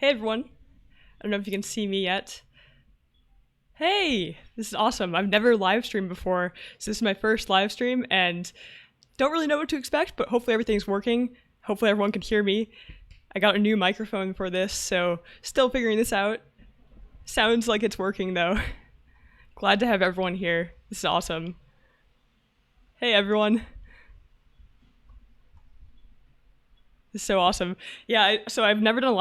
Hey everyone. I don't know if you can see me yet. Hey, this is awesome. I've never live streamed before, so this is my first live stream and don't really know what to expect, but hopefully everything's working. Hopefully everyone can hear me. I got a new microphone for this, so still figuring this out. Sounds like it's working though. Glad to have everyone here. This is awesome. Hey everyone. This is so awesome. Yeah, so I've never done a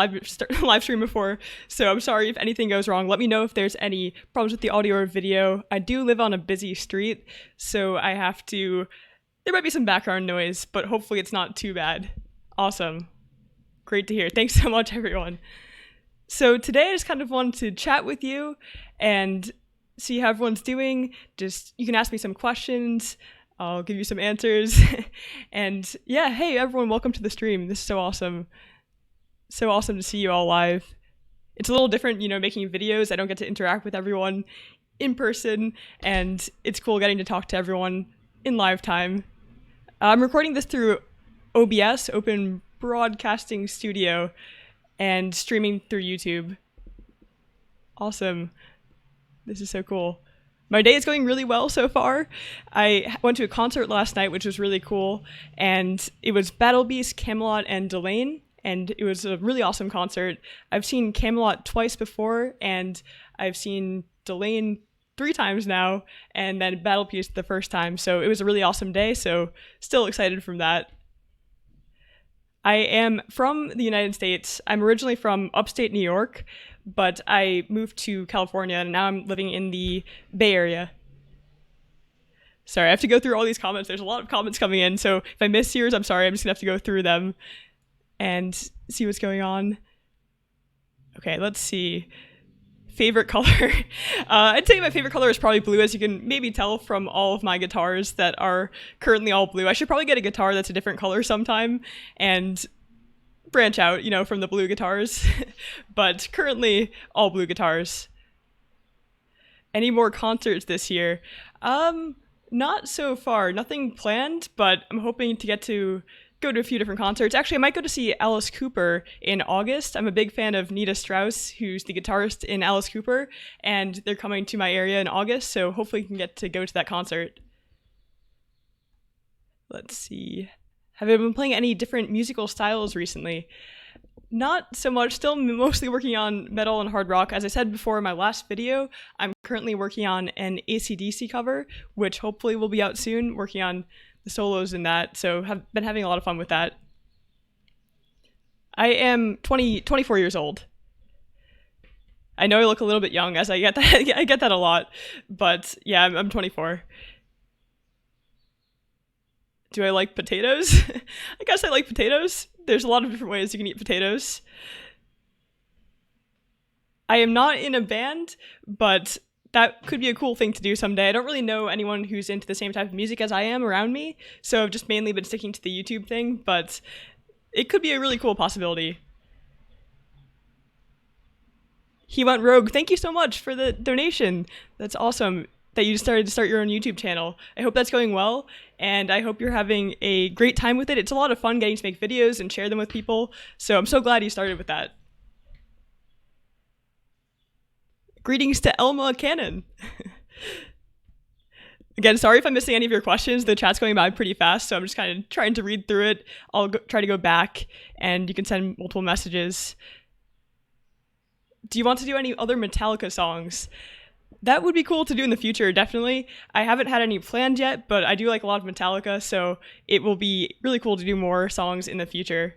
live stream before, so I'm sorry if anything goes wrong. Let me know if there's any problems with the audio or video. I do live on a busy street, so there might be some background noise, but hopefully it's not too bad. Awesome. Great to hear. Thanks so much, everyone. So today I just kind of wanted to chat with you and see how everyone's doing. You can ask me some questions. I'll give you some answers. And yeah, hey everyone, welcome to the stream. This is so awesome. So awesome to see you all live. It's a little different, making videos. I don't get to interact with everyone in person, and it's cool getting to talk to everyone in live time. I'm recording this through OBS, Open Broadcasting Studio, and streaming through YouTube. Awesome. This is so cool. My day is going really well so far. I went to a concert last night, which was really cool, and it was Battle Beast, Camelot, and Delane, and it was a really awesome concert. I've seen Camelot twice before, and I've seen Delane 3 times now, and then Battle Beast the first time, so it was a really awesome day, so still excited from that. I am from the United States. I'm originally from upstate New York, but I moved to California, and now I'm living in the Bay Area. Sorry, I have to go through all these comments. There's a lot of comments coming in, so if I miss yours, I'm sorry. I'm just going to have to go through them and see what's going on. Okay, let's see. Favorite color? I'd say my favorite color is probably blue, as you can maybe tell from all of my guitars that are currently all blue. I should probably get a guitar that's a different color sometime and branch out, from the blue guitars. But currently, all blue guitars. Any more concerts this year? Not so far. Nothing planned, but I'm hoping to go to a few different concerts. Actually, I might go to see Alice Cooper in August. I'm a big fan of Nita Strauss, who's the guitarist in Alice Cooper, and they're coming to my area in August, so hopefully we can get to go to that concert. Let's see. Have I been playing any different musical styles recently? Not so much. Still mostly working on metal and hard rock. As I said before in my last video, I'm currently working on an AC/DC cover, which hopefully will be out soon, working on the solos in that. So have been having a lot of fun with that. I am 24 years old. I know I look a little bit young, as I get that I get that a lot, but yeah, I'm 24. Do I like potatoes? I guess I like potatoes. There's a lot of different ways you can eat potatoes. I am not in a band, but that could be a cool thing to do someday. I don't really know anyone who's into the same type of music as I am around me, so I've just mainly been sticking to the YouTube thing, but it could be a really cool possibility. He went rogue. Thank you so much for the donation. That's awesome that you decided to start your own YouTube channel. I hope that's going well, and I hope you're having a great time with it. It's a lot of fun getting to make videos and share them with people, so I'm so glad you started with that. Greetings to Elma Cannon. Again, sorry if I'm missing any of your questions. The chat's going by pretty fast, so I'm just kind of trying to read through it. I'll try to go back, and you can send multiple messages. Do you want to do any other Metallica songs? That would be cool to do in the future, definitely. I haven't had any planned yet, but I do like a lot of Metallica, so it will be really cool to do more songs in the future.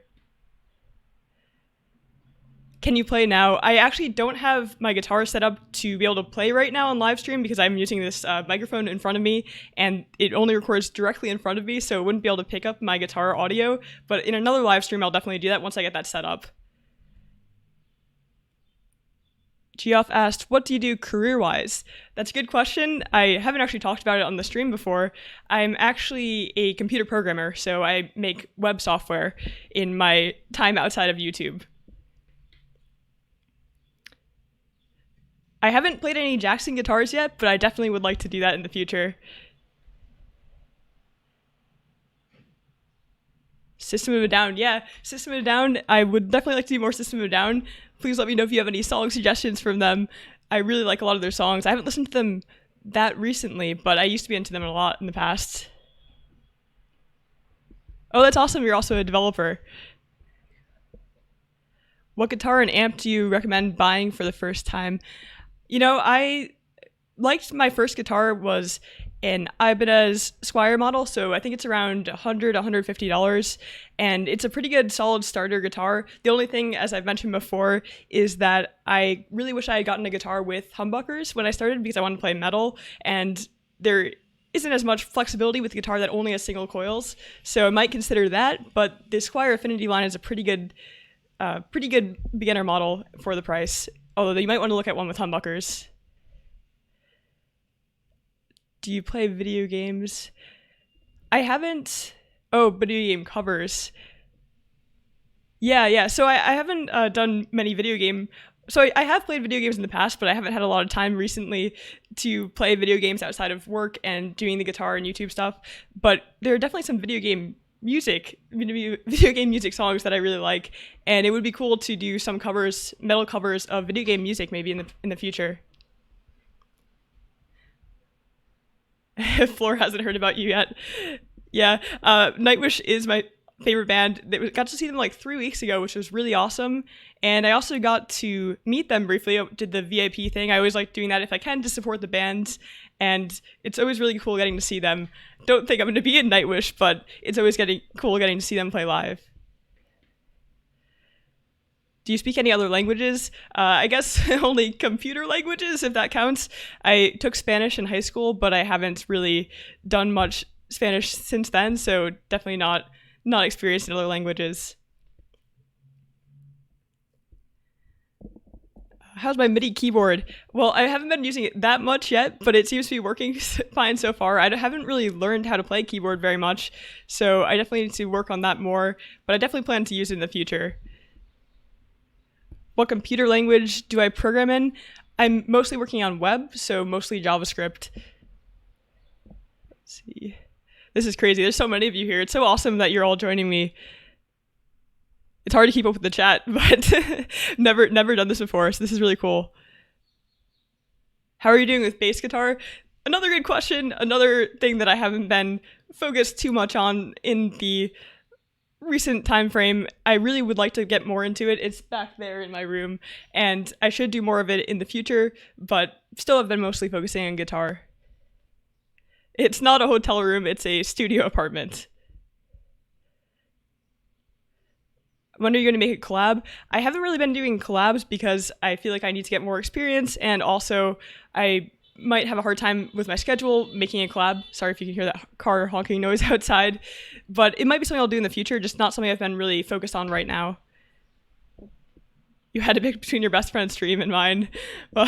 Can you play now? I actually don't have my guitar set up to be able to play right now on live stream because I'm using this microphone in front of me, and it only records directly in front of me, so it wouldn't be able to pick up my guitar audio. But in another live stream, I'll definitely do that once I get that set up. Geoff asked, what do you do career-wise? That's a good question. I haven't actually talked about it on the stream before. I'm actually a computer programmer, so I make web software in my time outside of YouTube. I haven't played any Jackson guitars yet, but I definitely would like to do that in the future. System of a Down, yeah. System of a Down, I would definitely like to do more System of a Down, Please let me know if you have any song suggestions from them. I really like a lot of their songs. I haven't listened to them that recently, but I used to be into them a lot in the past. Oh, that's awesome. You're also a developer. What guitar and amp do you recommend buying for the first time? I liked my first guitar was an Ibanez Squire model, so I think it's around $100, $150, and it's a pretty good solid starter guitar. The only thing, as I've mentioned before, is that I really wish I had gotten a guitar with humbuckers when I started because I wanted to play metal, and there isn't as much flexibility with the guitar that only has single coils, so I might consider that, but the Squire Affinity line is a pretty good beginner model for the price, although you might want to look at one with humbuckers. Do you play video games? I haven't. Oh, video game covers. Yeah. So I haven't done many video game. So I have played video games in the past, but I haven't had a lot of time recently to play video games outside of work and doing the guitar and YouTube stuff. But there are definitely some video game music songs that I really like, and it would be cool to do some metal covers of video game music maybe in the future. Floor hasn't heard about you yet. Yeah, Nightwish is my favorite band. Got to see them like 3 weeks ago, which was really awesome. And I also got to meet them briefly. I did the VIP thing. I always like doing that if I can to support the bands. And it's always really cool getting to see them. Don't think I'm going to be in Nightwish, but it's always cool getting to see them play live. Do you speak any other languages? I guess only computer languages, if that counts. I took Spanish in high school, but I haven't really done much Spanish since then, so definitely not experienced in other languages. How's my MIDI keyboard? Well, I haven't been using it that much yet, but it seems to be working fine so far. I haven't really learned how to play keyboard very much, so I definitely need to work on that more, but I definitely plan to use it in the future. What computer language do I program in? I'm mostly working on web, so mostly JavaScript. Let's see. This is crazy. There's so many of you here. It's so awesome that you're all joining me. It's hard to keep up with the chat, but never done this before, so this is really cool. How are you doing with bass guitar? Another good question. Another thing that I haven't been focused too much on in the recent time frame. I really would like to get more into it. It's back there in my room, and I should do more of it in the future, but still have been mostly focusing on guitar. It's not a hotel room, it's a studio apartment. When are you going to make a collab? I haven't really been doing collabs because I feel like I need to get more experience, and also I might have a hard time with my schedule making a collab. Sorry if you can hear that car honking noise outside, but it might be something I'll do in the future, just not something I've been really focused on right now. You had to pick between your best friend's stream and mine. Well,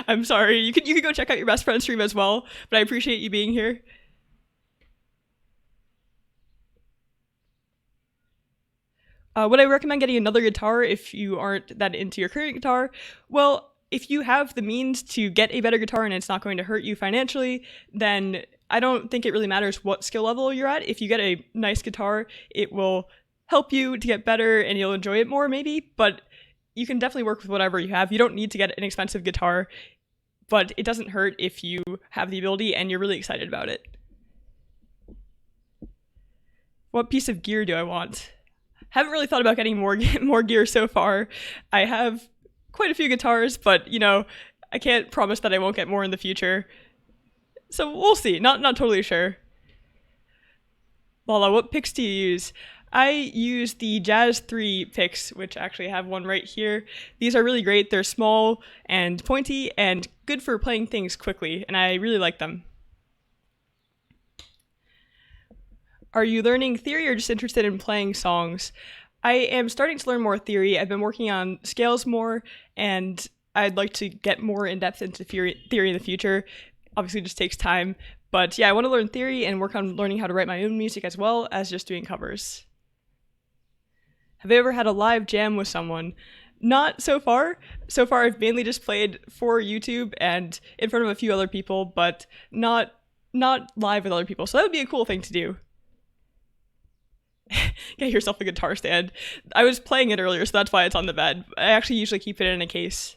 I'm sorry. You could go check out your best friend's stream as well, but I appreciate you being here. Would I recommend getting another guitar if you aren't that into your current guitar? Well, if you have the means to get a better guitar and it's not going to hurt you financially, then I don't think it really matters what skill level you're at. If you get a nice guitar, it will help you to get better and you'll enjoy it more maybe, but you can definitely work with whatever you have. You don't need to get an expensive guitar, but it doesn't hurt if you have the ability and you're really excited about it. What piece of gear do I want? Haven't really thought about getting more gear so far. I have quite a few guitars, but I can't promise that I won't get more in the future. So we'll see. Not totally sure. Lala, what picks do you use? I use the Jazz 3 picks, which actually have one right here. These are really great. They're small and pointy and good for playing things quickly, and I really like them. Are you learning theory or just interested in playing songs? I am starting to learn more theory. I've been working on scales more, and I'd like to get more in-depth into theory in the future. Obviously, it just takes time. But yeah, I want to learn theory and work on learning how to write my own music as well as just doing covers. Have you ever had a live jam with someone? Not so far. So far, I've mainly just played for YouTube and in front of a few other people, but not live with other people. So that would be a cool thing to do. Get yourself a guitar stand. I was playing it earlier, so that's why it's on the bed. I actually usually keep it in a case.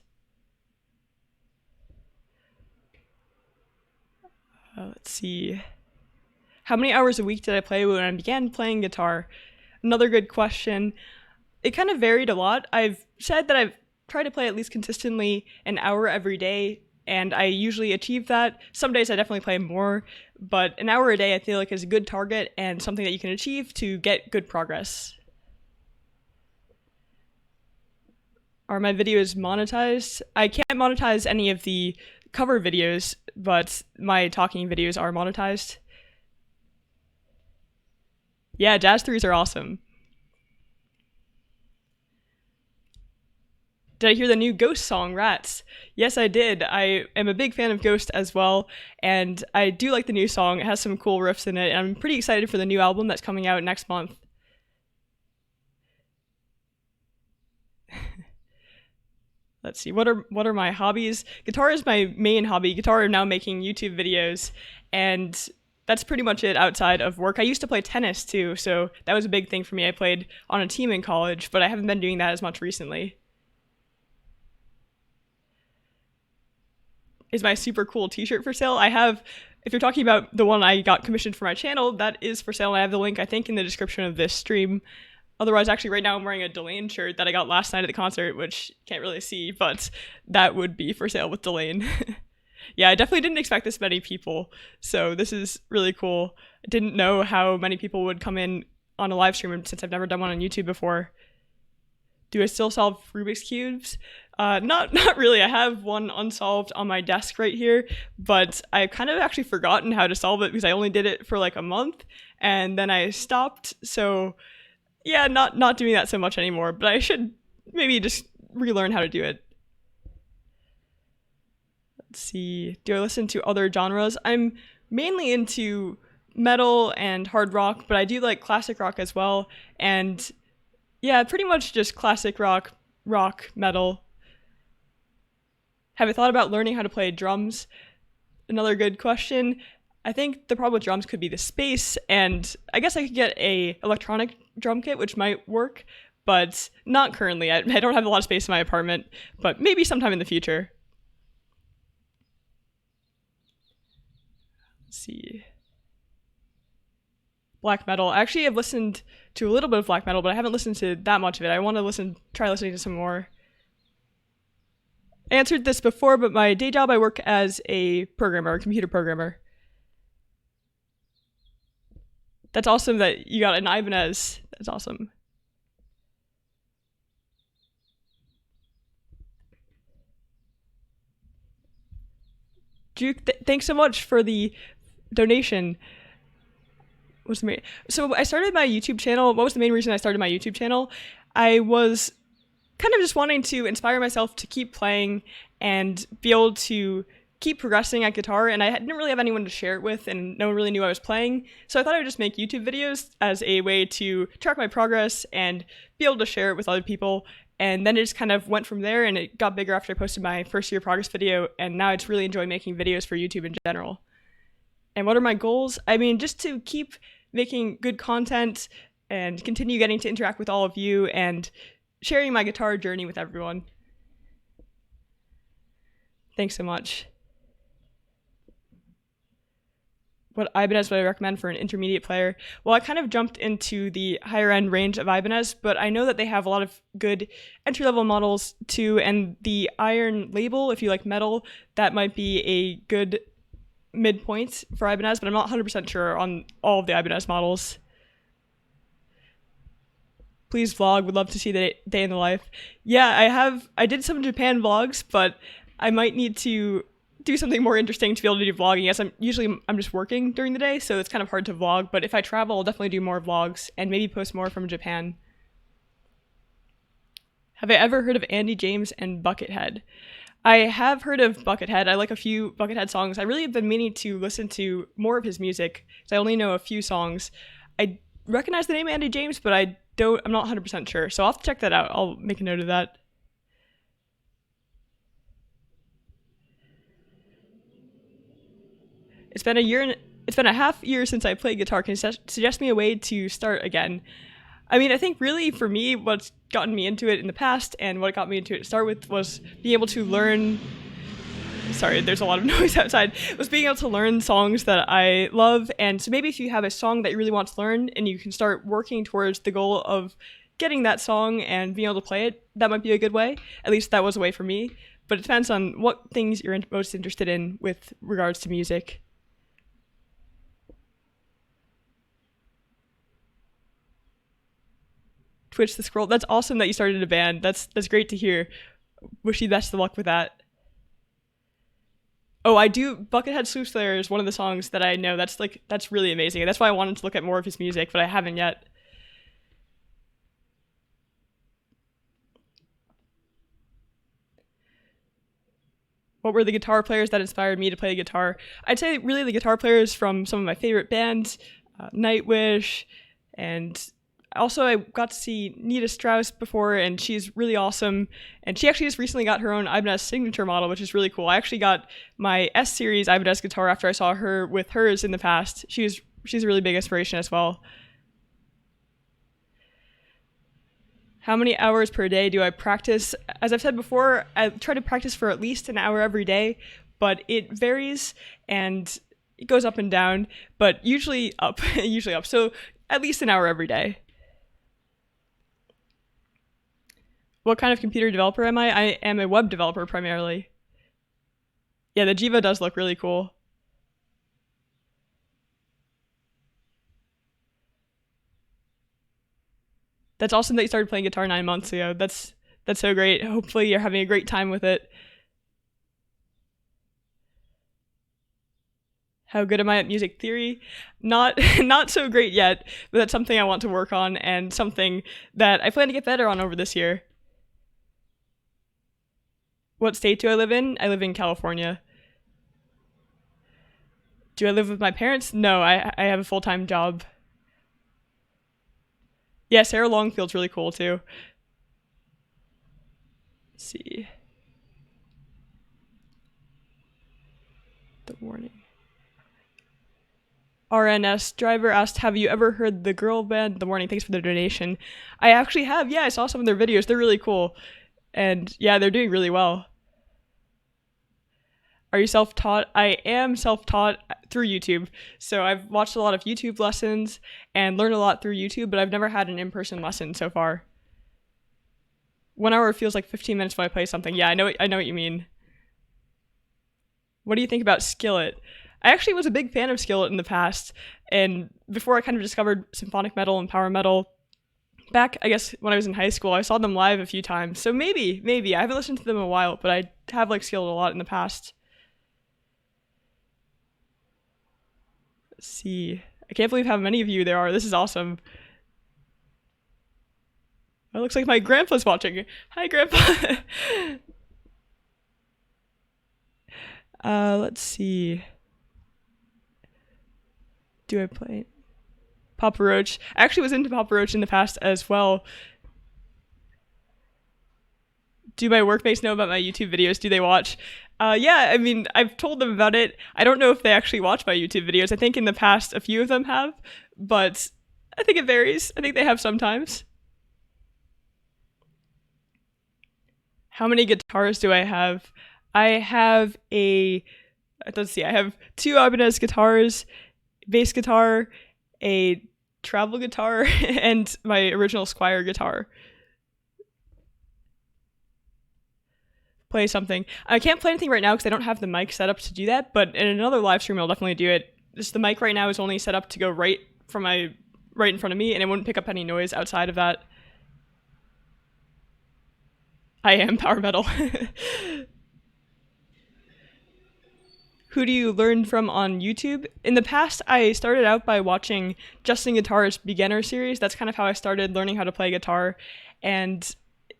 Let's see. How many hours a week did I play when I began playing guitar? Another good question. It kind of varied a lot. I've said that I've tried to play at least consistently an hour every day, and I usually achieve that. Some days I definitely play more, but an hour a day I feel like is a good target and something that you can achieve to get good progress. Are my videos monetized? I can't monetize any of the cover videos, but my talking videos are monetized. Yeah, Jazz 3s are awesome. Did I hear the new Ghost song, Rats? Yes, I did. I am a big fan of Ghost as well, and I do like the new song. It has some cool riffs in it, and I'm pretty excited for the new album that's coming out next month. Let's see, what are my hobbies? Guitar is my main hobby. Guitar, I'm now making YouTube videos, and that's pretty much it outside of work. I used to play tennis too, so that was a big thing for me. I played on a team in college, but I haven't been doing that as much recently. Is my super cool t-shirt for sale? I have, if you're talking about the one I got commissioned for my channel, that is for sale. I have the link, I think, in the description of this stream. Otherwise, actually, right now I'm wearing a Delane shirt that I got last night at the concert, which you can't really see, but that would be for sale with Delane. Yeah, I definitely didn't expect this many people, so this is really cool. I didn't know how many people would come in on a live stream since I've never done one on YouTube before. Do I still solve Rubik's Cubes? Not really. I have one unsolved on my desk right here, but I've kind of actually forgotten how to solve it because I only did it for like a month, and then I stopped, so yeah, not doing that so much anymore, but I should maybe just relearn how to do it. Let's see. Do I listen to other genres? I'm mainly into metal and hard rock, but I do like classic rock as well. And yeah, pretty much just classic rock, metal. Have I thought about learning how to play drums? Another good question. I think the problem with drums could be the space, and I guess I could get a electronic drum kit, which might work, but not currently. I don't have a lot of space in my apartment, but maybe sometime in the future. Let's see. Black metal. I actually have listened to a little bit of black metal, but I haven't listened to that much of it. I want to try listening to some more. I answered this before, but my day job, I work as a computer programmer. That's awesome that you got an Ibanez. That's awesome. Juke, thanks so much for the donation. So I started my YouTube channel. What was the main reason I started my YouTube channel? I was kind of just wanting to inspire myself to keep playing and be able to keep progressing at guitar, and I didn't really have anyone to share it with, and no one really knew I was playing, so I thought I would just make YouTube videos as a way to track my progress and be able to share it with other people, and then it just kind of went from there, and it got bigger after I posted my first year progress video, and now I just really enjoy making videos for YouTube in general. And what are my goals? I mean, just to keep making good content and continue getting to interact with all of you and sharing my guitar journey with everyone. Thanks so much. What Ibanez would I recommend for an intermediate player? Well, I kind of jumped into the higher end range of Ibanez, but I know that they have a lot of good entry-level models too, and the Iron label, if you like metal, that might be a good midpoint for Ibanez, but I'm not 100% sure on all of the Ibanez models. Please vlog, would love to see the day in the life. Yeah, I did some Japan vlogs, but I might need to do something more interesting to be able to do vlogging. Yes, I'm just working during the day, so it's kind of hard to vlog, but if I travel, I'll definitely do more vlogs and maybe post more from Japan. Have I ever heard of Andy James and Buckethead? I have heard of Buckethead. I like a few Buckethead songs. I really have been meaning to listen to more of his music, because I only know a few songs. I recognize the name Andy James, but I'm not 100% sure, so I'll have to check that out. I'll make a note of that. It's been a year It's been a half year since I played guitar. Can you suggest me a way to start again? I mean, I think really for me, what's gotten me into it in the past and what got me into it to start with was being able to learn. Sorry, there's a lot of noise outside. Was being able to learn songs that I love. And so maybe if you have a song that you really want to learn and you can start working towards the goal of getting that song and being able to play it, that might be a good way. At least that was a way for me. But it depends on what things you're most interested in with regards to music. Twitch the Scroll. That's awesome that you started a band. That's great to hear. Wish you best of luck with that. Oh, I do. Buckethead Sleuth Slayer is one of the songs that I know. That's really amazing. That's why I wanted to look at more of his music, but I haven't yet. What were the guitar players that inspired me to play the guitar? I'd say really the guitar players from some of my favorite bands, Nightwish, and also I got to see Nita Strauss before, and she's really awesome. And she actually just recently got her own Ibanez signature model, which is really cool. I actually got my S-Series Ibanez guitar after I saw her with hers in the past. She's a really big inspiration as well. How many hours per day do I practice? As I've said before, I try to practice for at least an hour every day, but it varies and it goes up and down, but usually up, usually up. So at least an hour every day. What kind of computer developer am I? I am a web developer primarily. Yeah, the Jiva does look really cool. That's awesome that you started playing guitar 9 months ago. That's so great. Hopefully you're having a great time with it. How good am I at music theory? Not so great yet, but that's something I want to work on and something that I plan to get better on over this year. What state do I live in? I live in California. Do I live with my parents? No, I have a full-time job. Yeah, Sarah Longfield's really cool too. Let's see. The warning. RNS driver asked, have you ever heard the girl band The Warning? Thanks for the donation. I actually have. Yeah, I saw some of their videos. They're really cool. And yeah, they're doing really well. Are you self-taught? I am self-taught through YouTube. So I've watched a lot of YouTube lessons and learned a lot through YouTube, but I've never had an in-person lesson so far. 1 hour feels like 15 minutes when I play something. Yeah, I know what you mean. What do you think about Skillet? I actually was a big fan of Skillet in the past, and before I kind of discovered symphonic metal and power metal, back, I guess, when I was in high school, I saw them live a few times. So maybe. I haven't listened to them in a while, but I have liked Skillet a lot in the past. Let's see. I can't believe how many of you there are. This is awesome. It looks like my grandpa's watching. Hi, Grandpa. Let's see. Do I play Papa Roach? I actually was into Papa Roach in the past as well. Do my workmates know about my YouTube videos? Do they watch? Yeah, I mean, I've told them about it. I don't know if they actually watch my YouTube videos. I think in the past a few of them have, but I think it varies. I think they have sometimes. How many guitars do I have? I have let's see, I have 2 Ibanez guitars, bass guitar, a travel guitar, and my original Squier guitar. Play something. I can't play anything right now because I don't have the mic set up to do that, but in another live stream I'll definitely do it. Just the mic right now is only set up to go right in front of me, and it wouldn't pick up any noise outside of that. I am power metal. Who do you learn from on YouTube? In the past, I started out by watching Justin Guitar's beginner series. That's kind of how I started learning how to play guitar, and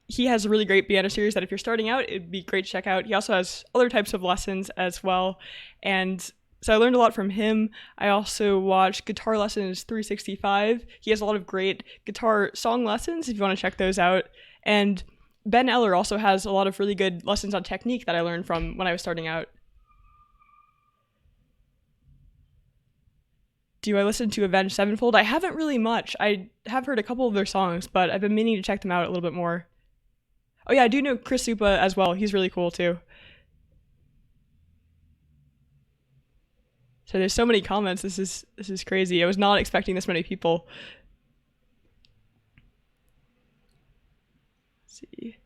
he has a really great beginner series that if you're starting out, it'd be great to check out. He also has other types of lessons as well. And so I learned a lot from him. I also watched Guitar Lessons 365. He has a lot of great guitar song lessons if you want to check those out. And Ben Eller also has a lot of really good lessons on technique that I learned from when I was starting out. Do I listen to Avenged Sevenfold? I haven't really much. I have heard a couple of their songs, but I've been meaning to check them out a little bit more. Oh yeah, I do know Chris Supa as well. He's really cool too. So there's so many comments. This is crazy. I was not expecting this many people. Let's see.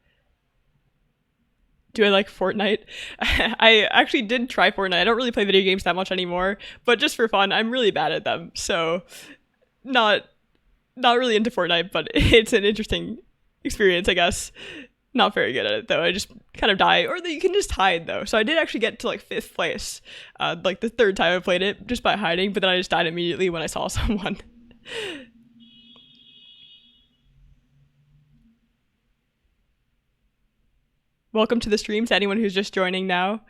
Do I like Fortnite? I actually did try Fortnite. I don't really play video games that much anymore, but just for fun, I'm really bad at them. So not really into Fortnite, but it's an interesting experience, I guess. Not very good at it though. I just kind of die, or you can just hide though. So I did actually get to like 5th place, like the 3rd time I played it, just by hiding. But then I just died immediately when I saw someone. Welcome to the stream to anyone who's just joining now.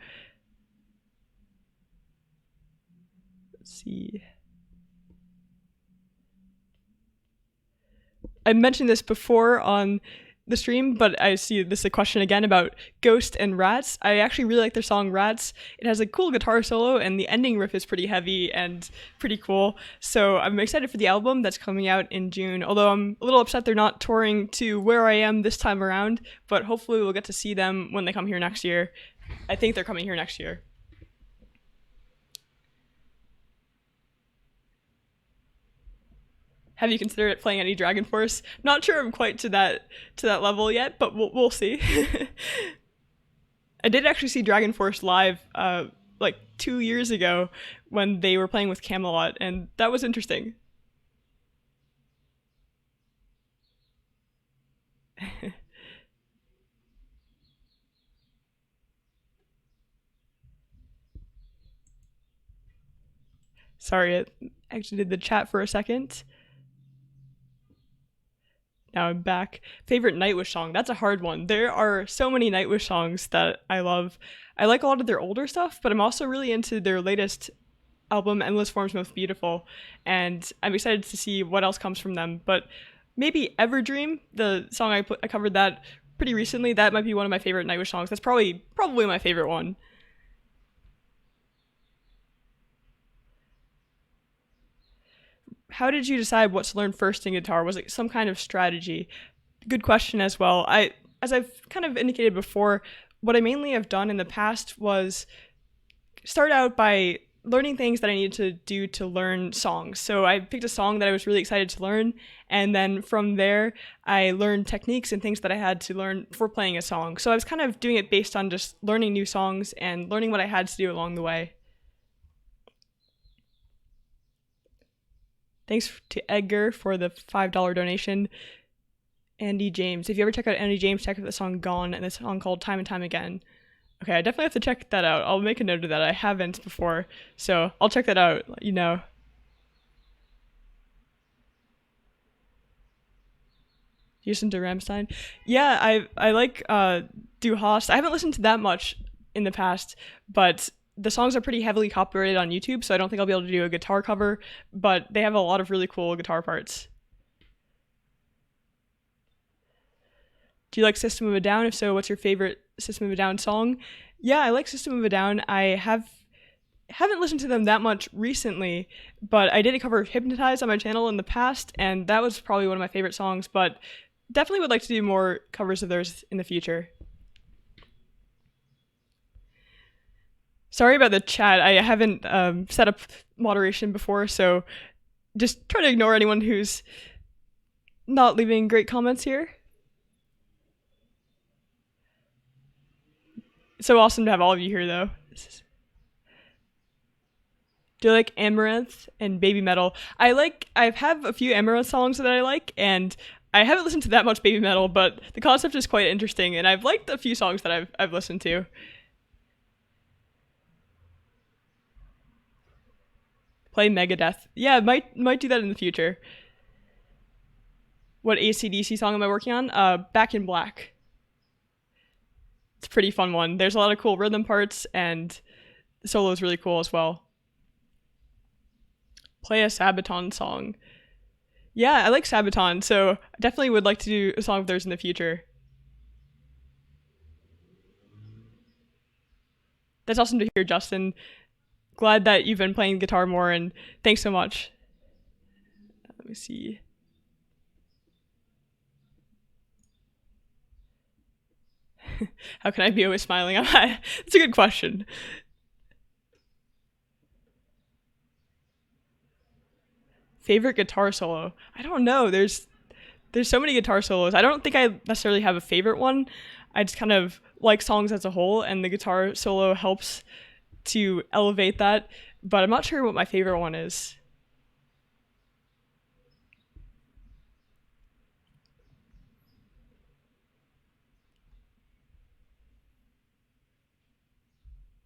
Let's see. I mentioned this before on the stream, but I see this a question again about Ghost and Rats. I actually really like their song Rats. It has a cool guitar solo, and the ending riff is pretty heavy and pretty cool. So I'm excited for the album that's coming out in June, although I'm a little upset they're not touring to Where I Am this time around, but hopefully we'll get to see them when they come here next year. I think they're coming here next year. Have you considered playing any Dragonforce? Not sure I'm quite to that level yet, but we'll see. I did actually see Dragonforce live like 2 years ago when they were playing with Camelot, and that was interesting. Sorry, I actually did the chat for a second. Now I'm back. Favorite Nightwish song? That's a hard one. There are so many Nightwish songs that I love. I like a lot of their older stuff, but I'm also really into their latest album, Endless Forms Most Beautiful, and I'm excited to see what else comes from them. But maybe Everdream, the song I covered that pretty recently, that might be one of my favorite Nightwish songs. That's probably my favorite one. How did you decide what to learn first in guitar? Was it some kind of strategy? Good question as well. As I've kind of indicated before, what I mainly have done in the past was start out by learning things that I needed to do to learn songs. So I picked a song that I was really excited to learn, and then from there, I learned techniques and things that I had to learn for playing a song. So I was kind of doing it based on just learning new songs and learning what I had to do along the way. Thanks to Edgar for the $5 donation. Andy James. If you ever check out Andy James, check out the song Gone and the song called Time and Time Again. Okay, I definitely have to check that out. I'll make a note of that. I haven't before, so I'll check that out, you know. You listen to Rammstein? Yeah, I like Du Hast. I haven't listened to that much in the past, but the songs are pretty heavily copyrighted on YouTube, so I don't think I'll be able to do a guitar cover, but they have a lot of really cool guitar parts. Do you like System of a Down? If so, what's your favorite System of a Down song? Yeah, I like System of a Down. I haven't listened to them that much recently, but I did a cover of Hypnotize on my channel in the past, and that was probably one of my favorite songs, but definitely would like to do more covers of theirs in the future. Sorry about the chat. I haven't set up moderation before, so just try to ignore anyone who's not leaving great comments here. It's so awesome to have all of you here, though. Do you like Amaranth and Baby Metal? I have a few Amaranth songs that I like, and I haven't listened to that much Baby Metal, but the concept is quite interesting, and I've liked a few songs that I've listened to. Play Megadeth. Yeah, might do that in the future. What AC/DC song am I working on? Back in Black. It's a pretty fun one. There's a lot of cool rhythm parts, and the solo is really cool as well. Play a Sabaton song. Yeah, I like Sabaton, so I definitely would like to do a song of theirs in the future. That's awesome to hear, Justin. Glad that you've been playing guitar more, and thanks so much. me see. How can I be always smiling? That's a good question. Favorite guitar solo? I don't know. There's so many guitar solos. I don't think I necessarily have a favorite one. I just kind of like songs as a whole, and the guitar solo helps to elevate that. But I'm not sure what my favorite one is.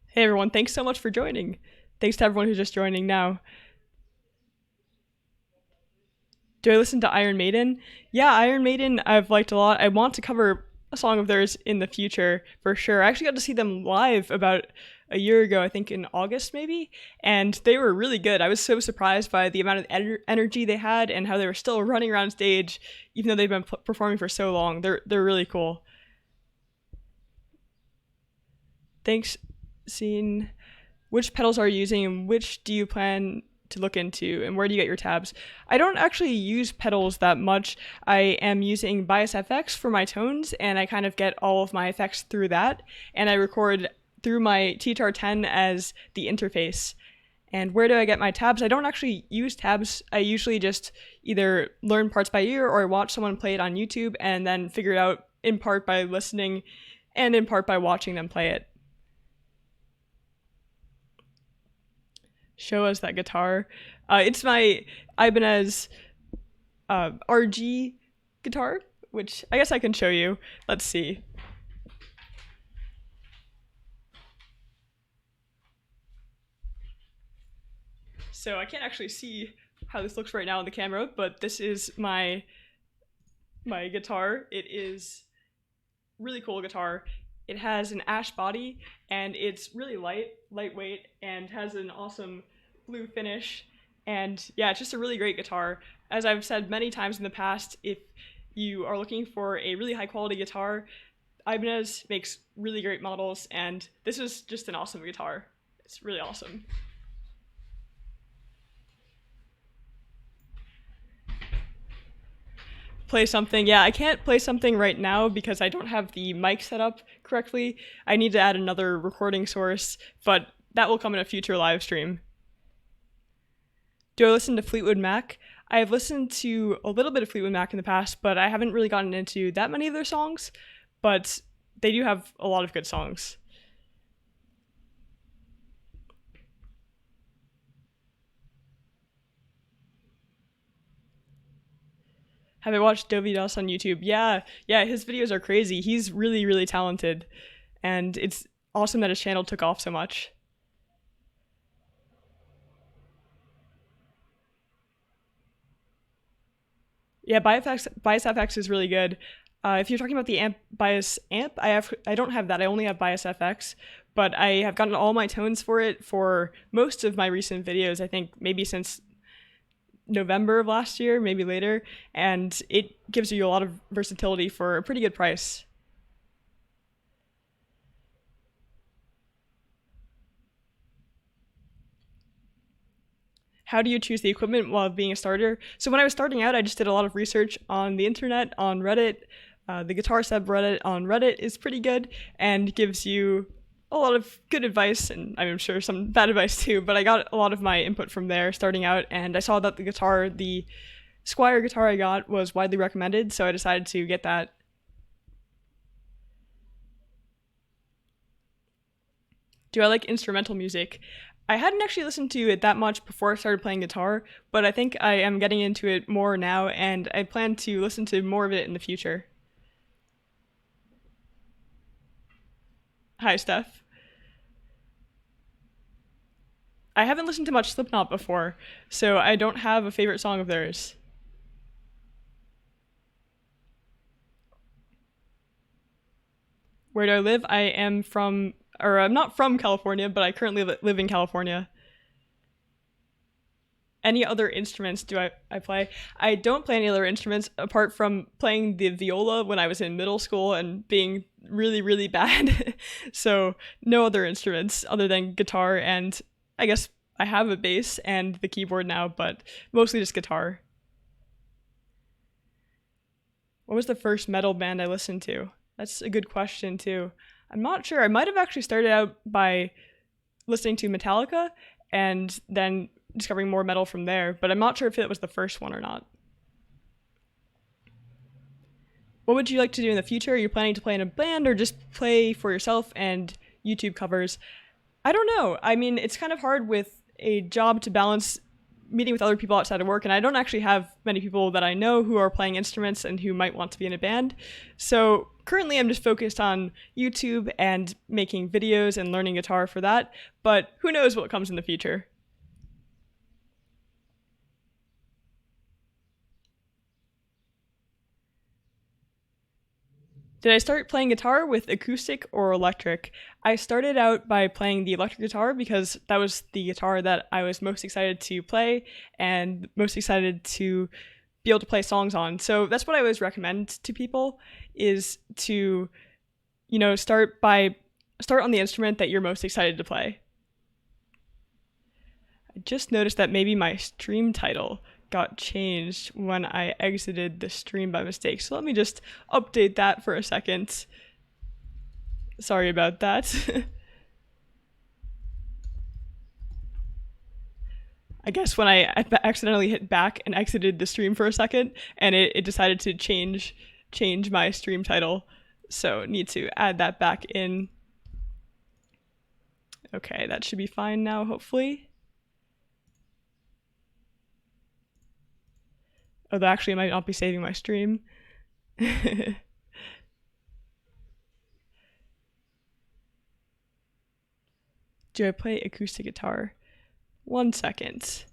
Hey everyone, thanks so much for joining. Thanks to everyone who's just joining now. Do I listen to Iron Maiden? Yeah, Iron Maiden I've liked a lot. I want to cover a song of theirs in the future for sure. I actually got to see them live about a year ago, I think in August maybe, and they were really good. I was so surprised by the amount of energy they had and how they were still running around stage even though they've been performing for so long. They're really cool. Thanks, Scene. Which pedals are you using and which do you plan to look into, and where do you get your tabs? I don't actually use pedals that much. I am using Bias FX for my tones, and I kind of get all of my effects through that, and I record through my T-Tar 10 as the interface. And where do I get my tabs? I don't actually use tabs. I usually just either learn parts by ear or I watch someone play it on YouTube and then figure it out in part by listening and in part by watching them play it. Show us that guitar. It's my Ibanez RG guitar, which I guess I can show you. Let's see. So I can't actually see how this looks right now on the camera, but this is my guitar. It is really cool guitar. It has an ash body, and it's really lightweight, and has an awesome blue finish. And yeah, it's just a really great guitar. As I've said many times in the past, if you are looking for a really high quality guitar, Ibanez makes really great models, and this is just an awesome guitar. It's really awesome. Play something. Yeah, I can't play something right now because I don't have the mic set up correctly. I need to add another recording source, but that will come in a future live stream. Do I listen to Fleetwood Mac? I have listened to a little bit of Fleetwood Mac in the past, but I haven't really gotten into that many of their songs, but they do have a lot of good songs. Have I watched Dovey Doss on YouTube? Yeah, his videos are crazy. He's really, really talented, and it's awesome that his channel took off so much. Yeah, Bias FX is really good. If you're talking about the Bias amp, I don't have that. I only have Bias FX, but I have gotten all my tones for it for most of my recent videos. I think maybe since November of last year, maybe later, and it gives you a lot of versatility for a pretty good price. How do you choose the equipment while being a starter? So when I was starting out, I just did a lot of research on the internet, on Reddit. The guitar subreddit on Reddit is pretty good and gives you a lot of good advice, and I'm sure some bad advice too, but I got a lot of my input from there starting out, and I saw that the Squier guitar I got was widely recommended, so I decided to get that. Do I like instrumental music? I hadn't actually listened to it that much before I started playing guitar, but I think I am getting into it more now, and I plan to listen to more of it in the future. Hi, Steph. I haven't listened to much Slipknot before, so I don't have a favorite song of theirs. Where do I live? I'm not from California, but I currently live in California. Any other instruments do I play? I don't play any other instruments apart from playing the viola when I was in middle school and being really, really bad. So no other instruments other than guitar, and I guess I have a bass and the keyboard now, but mostly just guitar. What was the first metal band I listened to? That's a good question too. I'm not sure. I might have actually started out by listening to Metallica and then discovering more metal from there, but I'm not sure if it was the first one or not. What would you like to do in the future? Are you planning to play in a band or just play for yourself and YouTube covers? I don't know. I mean, it's kind of hard with a job to balance meeting with other people outside of work, and I don't actually have many people that I know who are playing instruments and who might want to be in a band. So currently I'm just focused on YouTube and making videos and learning guitar for that, but who knows what comes in the future. Did I start playing guitar with acoustic or electric? I started out by playing the electric guitar because that was the guitar that I was most excited to play and most excited to be able to play songs on. So that's what I always recommend to people, is to, start on the instrument that you're most excited to play. I just noticed that maybe my stream title got changed when I exited the stream by mistake. So let me just update that for a second. Sorry about that. I guess when I accidentally hit back and exited the stream for a second, and it decided to change my stream title. So need to add that back in. Okay, that should be fine now, hopefully. Although actually I might not be saving my stream. Do I play acoustic guitar? 1 second.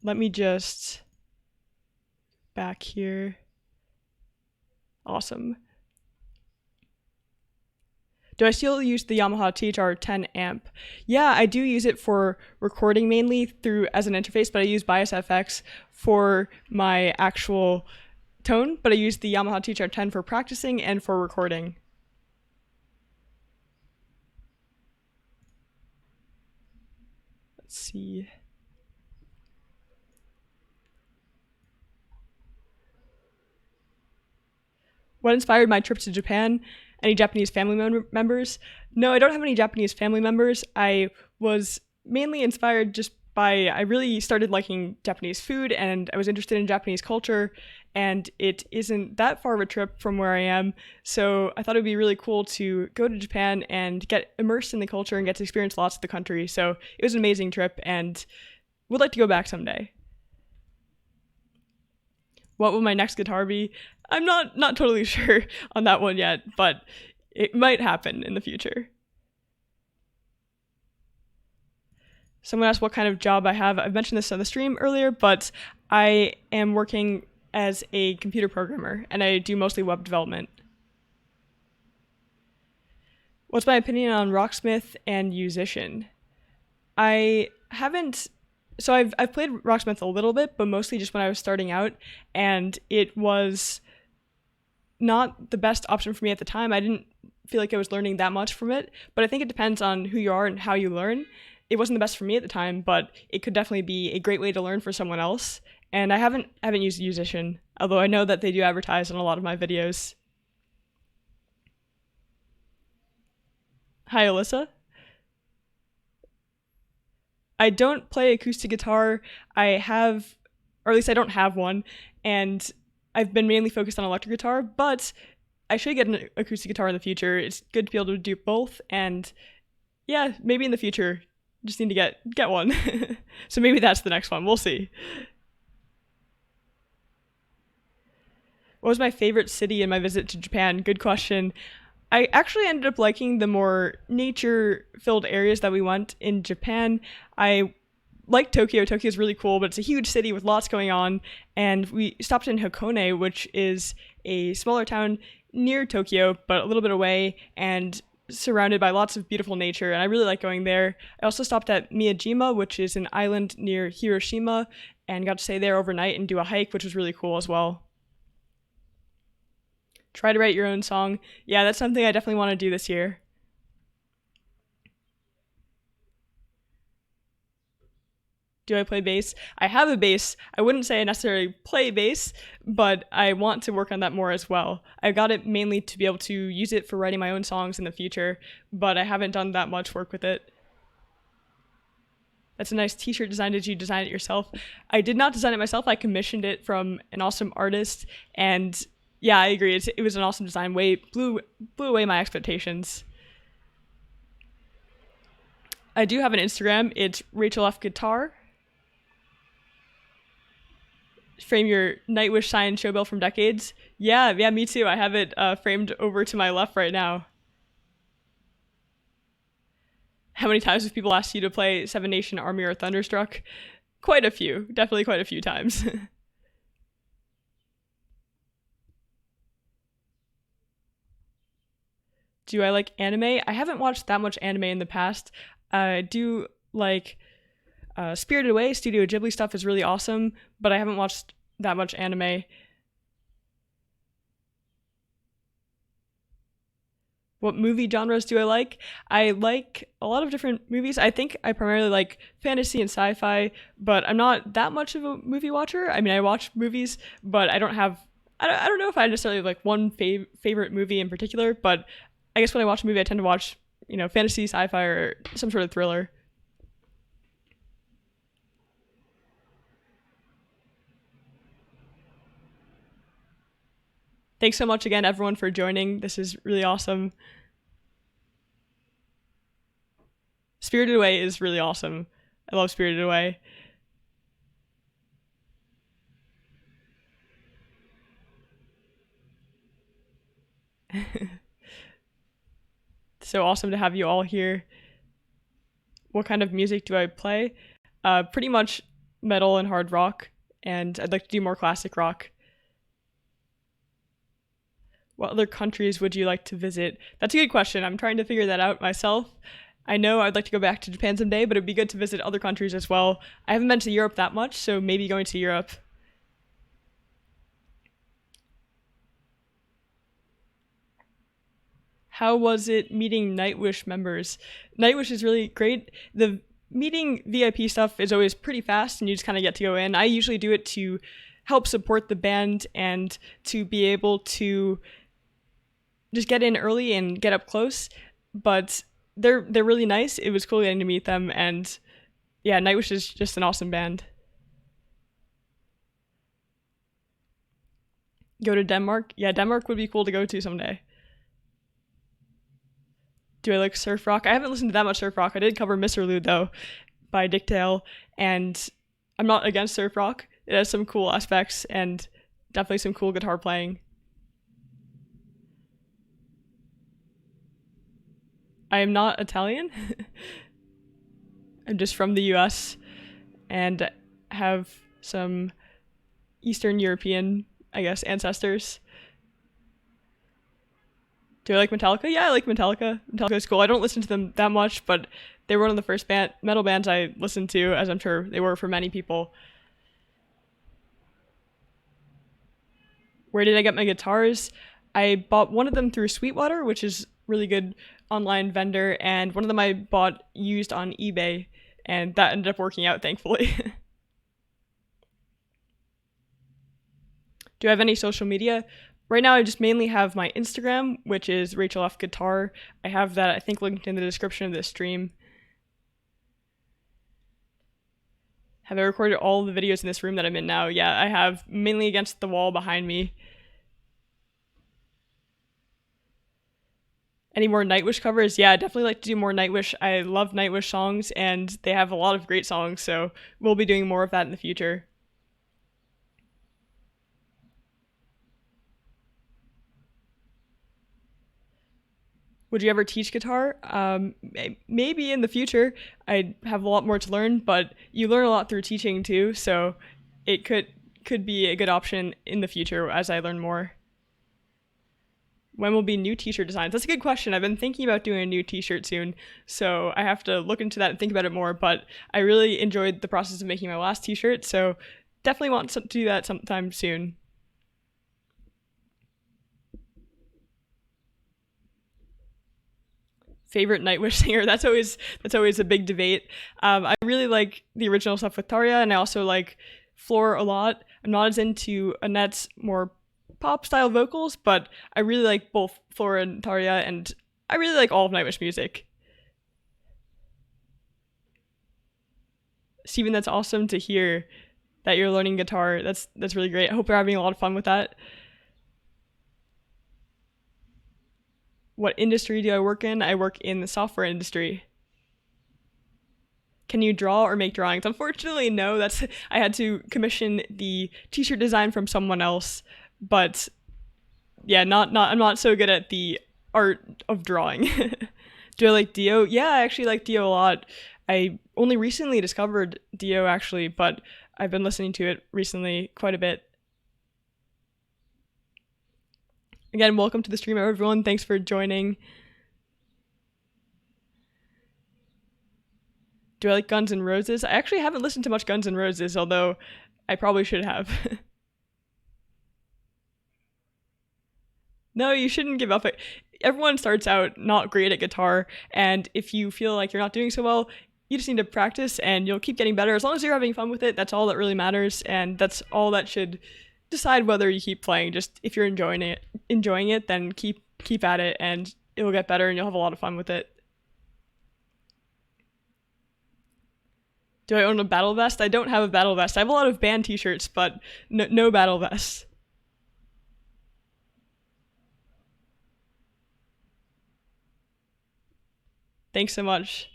Let me just back here. Awesome. Do I still use the Yamaha THR-10 amp? Yeah, I do use it for recording mainly as an interface, but I use Bias FX for my actual tone, but I use the Yamaha THR-10 for practicing and for recording. Let's see. What inspired my trip to Japan? Any Japanese family members? No, I don't have any Japanese family members. I was mainly inspired just by, I really started liking Japanese food and I was interested in Japanese culture, and it isn't that far of a trip from where I am. So I thought it would be really cool to go to Japan and get immersed in the culture and get to experience lots of the country. So it was an amazing trip and would like to go back someday. What will my next guitar be? I'm not totally sure on that one yet, but it might happen in the future. Someone asked what kind of job I have. I've mentioned this on the stream earlier, but I am working as a computer programmer, and I do mostly web development. What's my opinion on rocksmith and musician? I haven't... So I've played rocksmith a little bit, but mostly just when I was starting out, and it was not the best option for me at the time. I didn't feel like I was learning that much from it, but I think it depends on who you are and how you learn. It wasn't the best for me at the time, but it could definitely be a great way to learn for someone else. And I haven't used musician, although I know that they do advertise on a lot of my videos. Hi, Alyssa. I don't play acoustic guitar. I have, or at least I don't have one, and I've been mainly focused on electric guitar, but I should get an acoustic guitar in the future. It's good to be able to do both, and yeah, maybe in the future. Just need to get one. So maybe that's the next one. We'll see. What was my favorite city in my visit to Japan? Good question. I actually ended up liking the more nature-filled areas that we went in Japan. I like Tokyo. Tokyo is really cool, but it's a huge city with lots going on. And we stopped in Hakone, which is a smaller town near Tokyo, but a little bit away, and surrounded by lots of beautiful nature. And I really like going there. I also stopped at Miyajima, which is an island near Hiroshima, and got to stay there overnight and do a hike, which was really cool as well. Try to write your own song. Yeah, that's something I definitely want to do this year. Do I play bass? I have a bass. I wouldn't say I necessarily play bass, but I want to work on that more as well. I got it mainly to be able to use it for writing my own songs in the future, but I haven't done that much work with it. That's a nice t-shirt design. Did you design it yourself? I did not design it myself. I commissioned it from an awesome artist, and yeah, I agree. It was an awesome design. Blew away my expectations. I do have an Instagram. It's Rachelf Guitar. Frame your Nightwish signed show bell from decades. Yeah, me too. I have it framed over to my left right now. How many times have people asked you to play Seven Nation Army or Thunderstruck? Quite a few. Definitely quite a few times. Do I like anime? I haven't watched that much anime in the past. I do like Spirited Away. Studio Ghibli stuff is really awesome, but I haven't watched that much anime. What movie genres do I like? I like a lot of different movies. I think I primarily like fantasy and sci-fi, but I'm not that much of a movie watcher. I mean, I watch movies, but I don't know if I necessarily have like one favorite movie in particular, but I guess when I watch a movie, I tend to watch, fantasy, sci-fi, or some sort of thriller. Thanks so much again, everyone, for joining. This is really awesome. Spirited Away is really awesome. I love Spirited Away. So awesome to have you all here. What kind of music do I play? Pretty much metal and hard rock, and I'd like to do more classic rock. What other countries would you like to visit? That's a good question. I'm trying to figure that out myself. I know I'd like to go back to Japan someday, but it'd be good to visit other countries as well. I haven't been to Europe that much, so maybe going to Europe. How was it meeting Nightwish members? Nightwish is really great. The meeting VIP stuff is always pretty fast, and you just kind of get to go in. I usually do it to help support the band and to be able to just get in early and get up close. But they're really nice. It was cool getting to meet them, and yeah, Nightwish is just an awesome band. Go to Denmark? Yeah, Denmark would be cool to go to someday. Do I like surf rock? I haven't listened to that much surf rock. I did cover Mr. though, by Dick Dale, and I'm not against surf rock. It has some cool aspects and definitely some cool guitar playing. I am not Italian. I'm just from the US and have some Eastern European, I guess, ancestors. Do I like Metallica? Yeah, I like Metallica. Metallica is cool. I don't listen to them that much, but they were one of the first metal bands I listened to, as I'm sure they were for many people. Where did I get my guitars? I bought one of them through Sweetwater, which is really good online vendor, and one of them I bought used on eBay, and that ended up working out, thankfully. Do I have any social media? Right now, I just mainly have my Instagram, which is Rachel F. Guitar. I have that, I think, linked in the description of this stream. Have I recorded all the videos in this room that I'm in now? Yeah, I have, mainly against the wall behind me. Any more Nightwish covers? Yeah, I'd definitely like to do more Nightwish. I love Nightwish songs, and they have a lot of great songs, so we'll be doing more of that in the future. Would you ever teach guitar? Maybe in the future. I have a lot more to learn, but you learn a lot through teaching too, so it could be a good option in the future as I learn more. When will be new t-shirt designs? That's a good question. I've been thinking about doing a new t-shirt soon, so I have to look into that and think about it more, but I really enjoyed the process of making my last t-shirt, so definitely want to do that sometime soon. favorite Nightwish singer. That's always a big debate. I really like the original stuff with Tarja, and I also like Floor a lot. I'm not as into Annette's more pop style vocals, but I really like both Floor and Tarja, and I really like all of Nightwish music. Steven, that's awesome to hear that you're learning guitar. That's really great. I hope you're having a lot of fun with that. What industry do I work in? I work in the software industry. Can you draw or make drawings? Unfortunately, no. I had to commission the t-shirt design from someone else, but yeah, I'm not so good at the art of drawing. Do I like Dio? Yeah, I actually like Dio a lot. I only recently discovered Dio actually, but I've been listening to it recently quite a bit. Again, welcome to the stream, everyone. Thanks for joining. Do I like Guns N' Roses? I actually haven't listened to much Guns N' Roses, although I probably should have. No, you shouldn't give up. Everyone starts out not great at guitar, and if you feel like you're not doing so well, you just need to practice and you'll keep getting better. As long as you're having fun with it, that's all that really matters, and that's all that should decide whether you keep playing. Just if you're enjoying it, then keep at it, and it will get better and you'll have a lot of fun with it. Do I own a battle vest? I don't have a battle vest. I have a lot of band t-shirts, but no battle vests. Thanks so much.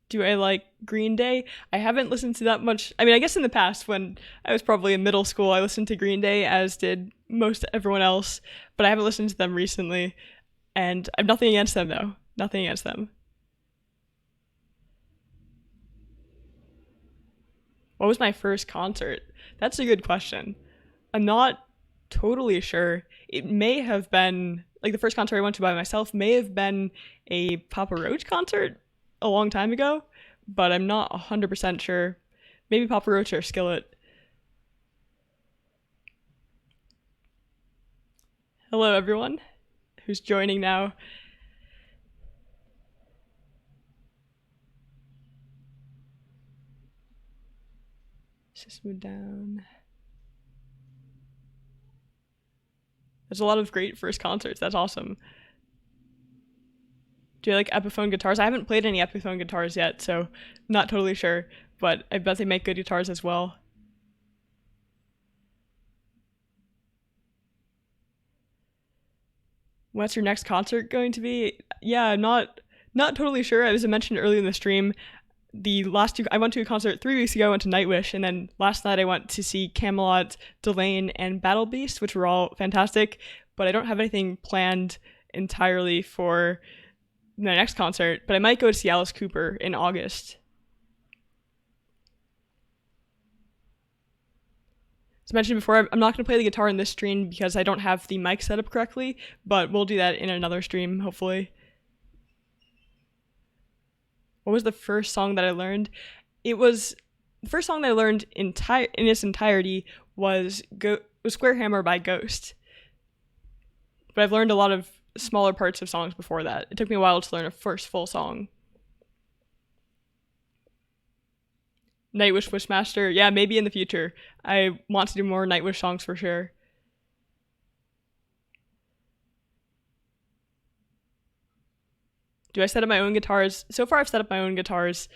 Do I like Green Day? I haven't listened to that much. I mean, I guess in the past when I was probably in middle school, I listened to Green Day, as did most everyone else, but I haven't listened to them recently, and I have nothing against them, though. Nothing against them. What was my first concert? That's a good question. I'm not totally sure. It may have been, like, the first concert I went to by myself may have been a Papa Roach concert a long time ago, but I'm not 100% sure. Maybe Papa Roach or Skillet. Hello, everyone who's joining now. Let's just move down. There's a lot of great first concerts. That's awesome. Do you like Epiphone guitars? I haven't played any Epiphone guitars yet, so not totally sure, but I bet they make good guitars as well. What's your next concert going to be? Yeah, not totally sure. As I mentioned earlier in the stream, the last two, I went to a concert 3 weeks ago. I went to Nightwish, and then last night I went to see Camelot, Delane, and Battle Beast, which were all fantastic, but I don't have anything planned entirely for my next concert, but I might go to see Alice Cooper in August. As mentioned before, I'm not going to play the guitar in this stream because I don't have the mic set up correctly, but we'll do that in another stream, hopefully. What was the first song that I learned? The first song that I learned in its entirety was Square Hammer by Ghost. But I've learned a lot of smaller parts of songs before that. It took me a while to learn a first full song. Nightwish Wishmaster, yeah, maybe in the future. I want to do more Nightwish songs for sure. Do I set up my own guitars? So far I've set up my own guitars.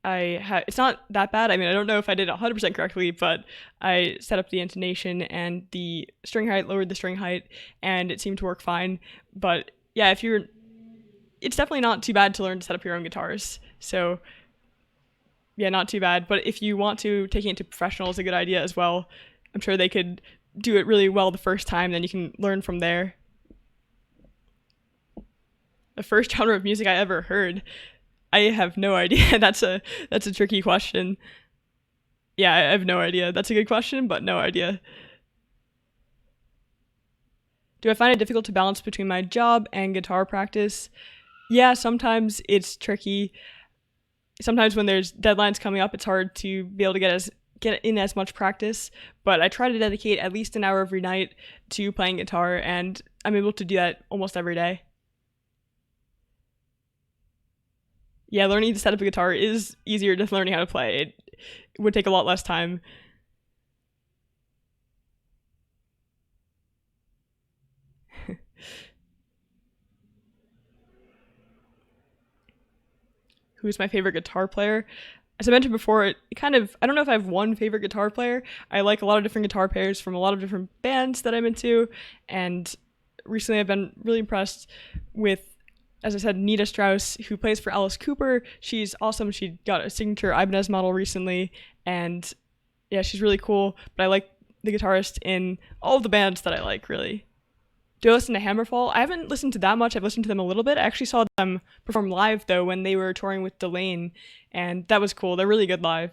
It's not that bad. I mean, I don't know if I did 100% correctly, but I set up the intonation and the string height, lowered the string height, and it seemed to work fine. But yeah, it's definitely not too bad to learn to set up your own guitars. So yeah, not too bad. But if you want to, taking it to professional is a good idea as well. I'm sure they could do it really well the first time, then you can learn from there. The first genre of music I ever heard, I have no idea. That's a tricky question. Yeah, I have no idea. That's a good question, but no idea. Do I find it difficult to balance between my job and guitar practice? Yeah, sometimes it's tricky. Sometimes when there's deadlines coming up, it's hard to be able to get in as much practice, but I try to dedicate at least an hour every night to playing guitar, and I'm able to do that almost every day. Yeah, learning to set up a guitar is easier than learning how to play. It would take a lot less time. Who's my favorite guitar player? As I mentioned before, I don't know if I have one favorite guitar player. I like a lot of different guitar players from a lot of different bands that I'm into, and recently I've been really impressed with, as I said, Nita Strauss, who plays for Alice Cooper. She's awesome. She got a signature Ibanez model recently, and yeah, she's really cool. But I like the guitarist in all of the bands that I like, really. Do I listen to Hammerfall? I haven't listened to that much. I've listened to them a little bit. I actually saw them perform live, though, when they were touring with Delane, and that was cool. They're really good live.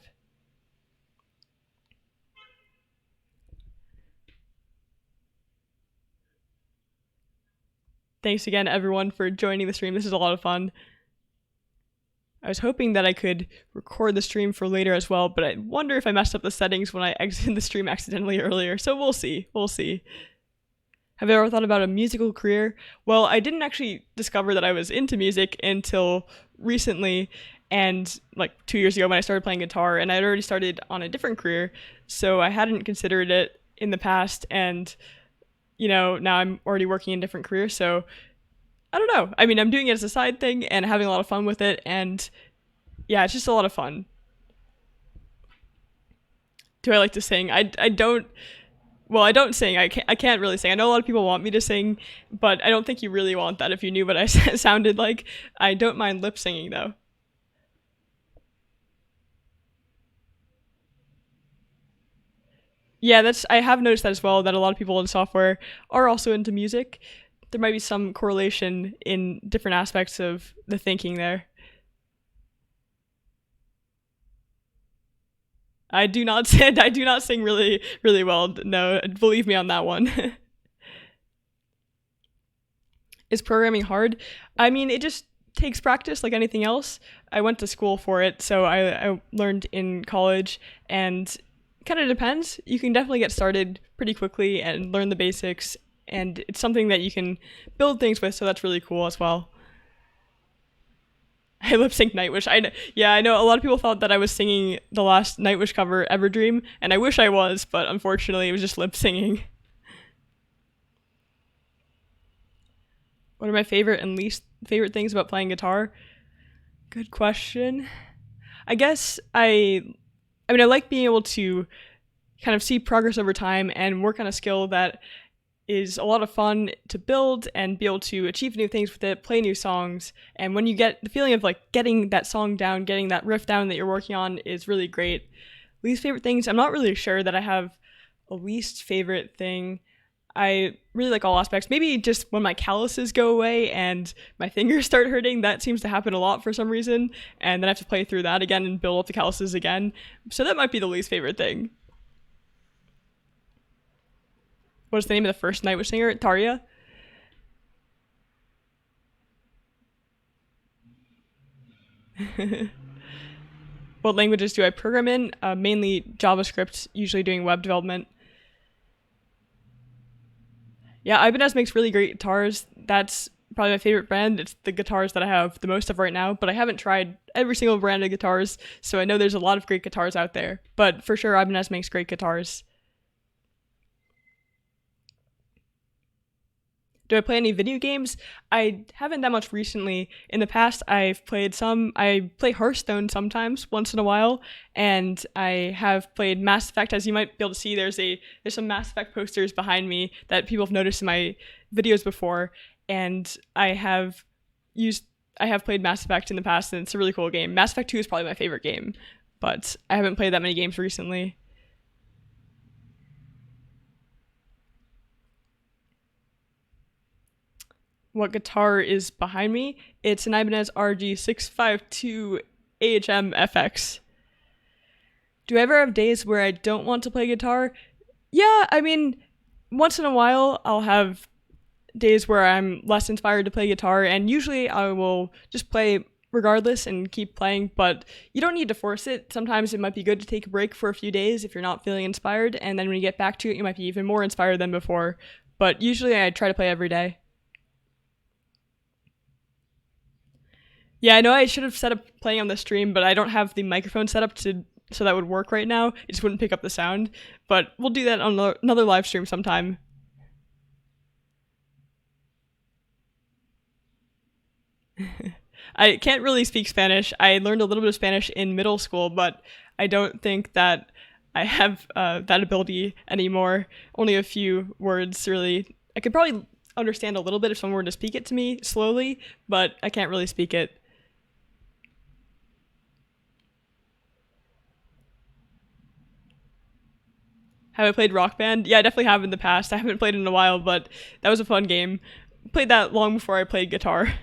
Thanks again, everyone, for joining the stream. This is a lot of fun. I was hoping that I could record the stream for later as well, but I wonder if I messed up the settings when I exited the stream accidentally earlier, so we'll see. We'll see. Have you ever thought about a musical career? Well, I didn't actually discover that I was into music until recently, and like 2 years ago when I started playing guitar, and I'd already started on a different career, so I hadn't considered it in the past, and now I'm already working in a different career, so I don't know. I mean, I'm doing it as a side thing and having a lot of fun with it, and yeah, it's just a lot of fun. Do I like to sing? I don't. Well, I don't sing. I can't really sing. I know a lot of people want me to sing, but I don't think you really want that if you knew what I sounded like. I don't mind lip singing, though. Yeah, I have noticed that as well, that a lot of people in software are also into music. There might be some correlation in different aspects of the thinking there. I do not sing really, really well. No, believe me on that one. Is programming hard? I mean, it just takes practice like anything else. I went to school for it, so I learned in college, and kind of depends. You can definitely get started pretty quickly and learn the basics, and it's something that you can build things with, so that's really cool as well. I lip sync Nightwish. I know a lot of people thought that I was singing the last Nightwish cover, Everdream, and I wish I was, but unfortunately it was just lip singing. What are my favorite and least favorite things about playing guitar? Good question. I guess I mean, I like being able to kind of see progress over time and work on a skill that is a lot of fun to build and be able to achieve new things with it, play new songs. And when you get the feeling of like getting that song down, getting that riff down that you're working on is really great. Least favorite things, I'm not really sure that I have a least favorite thing. I really like all aspects. Maybe just when my calluses go away and my fingers start hurting, that seems to happen a lot for some reason. And then I have to play through that again and build up the calluses again. So that might be the least favorite thing. What's the name of the first Nightwish singer? Tarja? What languages do I program in? Mainly JavaScript, usually doing web development. Yeah, Ibanez makes really great guitars. That's probably my favorite brand. It's the guitars that I have the most of right now, but I haven't tried every single brand of guitars, so I know there's a lot of great guitars out there. But for sure, Ibanez makes great guitars. Do I play any video games? I haven't that much recently. In the past, I've played some. I play Hearthstone sometimes, once in a while, and I have played Mass Effect. As you might be able to see, there's some Mass Effect posters behind me that people have noticed in my videos before, and I have played Mass Effect in the past, and it's a really cool game. Mass Effect 2 is probably my favorite game, but I haven't played that many games recently. What guitar is behind me? It's an Ibanez RG652 AHM FX. Do I ever have days where I don't want to play guitar? Yeah, I mean, once in a while I'll have days where I'm less inspired to play guitar, and usually I will just play regardless and keep playing, but you don't need to force it. Sometimes it might be good to take a break for a few days if you're not feeling inspired, and then when you get back to it, you might be even more inspired than before. but usually I try to play every day. Yeah, I know I should have set up playing on the stream, but I don't have the microphone set up so that would work right now. It just wouldn't pick up the sound, but we'll do that on another live stream sometime. I can't really speak Spanish. I learned a little bit of Spanish in middle school, but I don't think that I have that ability anymore. Only a few words, really. I could probably understand a little bit if someone were to speak it to me slowly, but I can't really speak it. Have I played Rock Band? Yeah, I definitely have in the past. I haven't played it in a while, but that was a fun game. Played that long before I played guitar.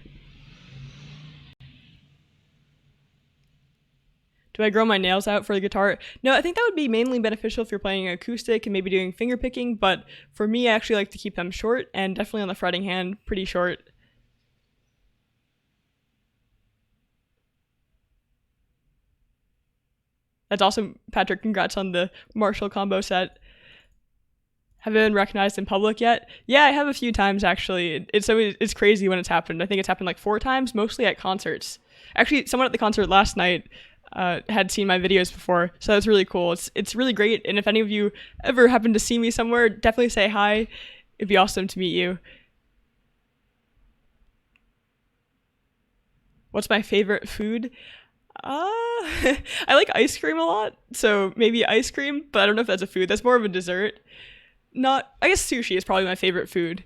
Do I grow my nails out for the guitar? No, I think that would be mainly beneficial if you're playing acoustic and maybe doing finger picking, but for me, I actually like to keep them short and definitely on the fretting hand, pretty short. That's awesome, Patrick. Congrats on the Marshall combo set. Have I been recognized in public yet? Yeah, I have a few times actually. It's crazy when it's happened. I think it's happened like 4 times, mostly at concerts. Actually, someone at the concert last night had seen my videos before, so that's really cool. It's really great, and if any of you ever happen to see me somewhere, definitely say hi. It'd be awesome to meet you. What's my favorite food? I like ice cream a lot, so maybe ice cream, but I don't know if that's a food. That's more of a dessert. I guess sushi is probably my favorite food.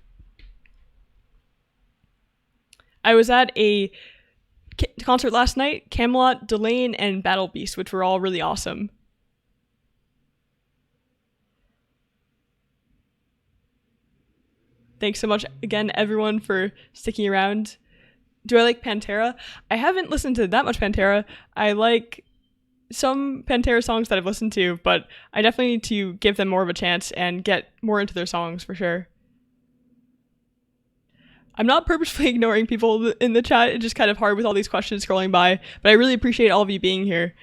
I was at a concert last night, Camelot, Delane, and Battle Beast, which were all really awesome. Thanks so much again, everyone, for sticking around. Do I like Pantera? I haven't listened to that much Pantera. I like some Pantera songs that I've listened to, but I definitely need to give them more of a chance and get more into their songs for sure. I'm not purposefully ignoring people in the chat. It's just kind of hard with all these questions scrolling by, but I really appreciate all of you being here.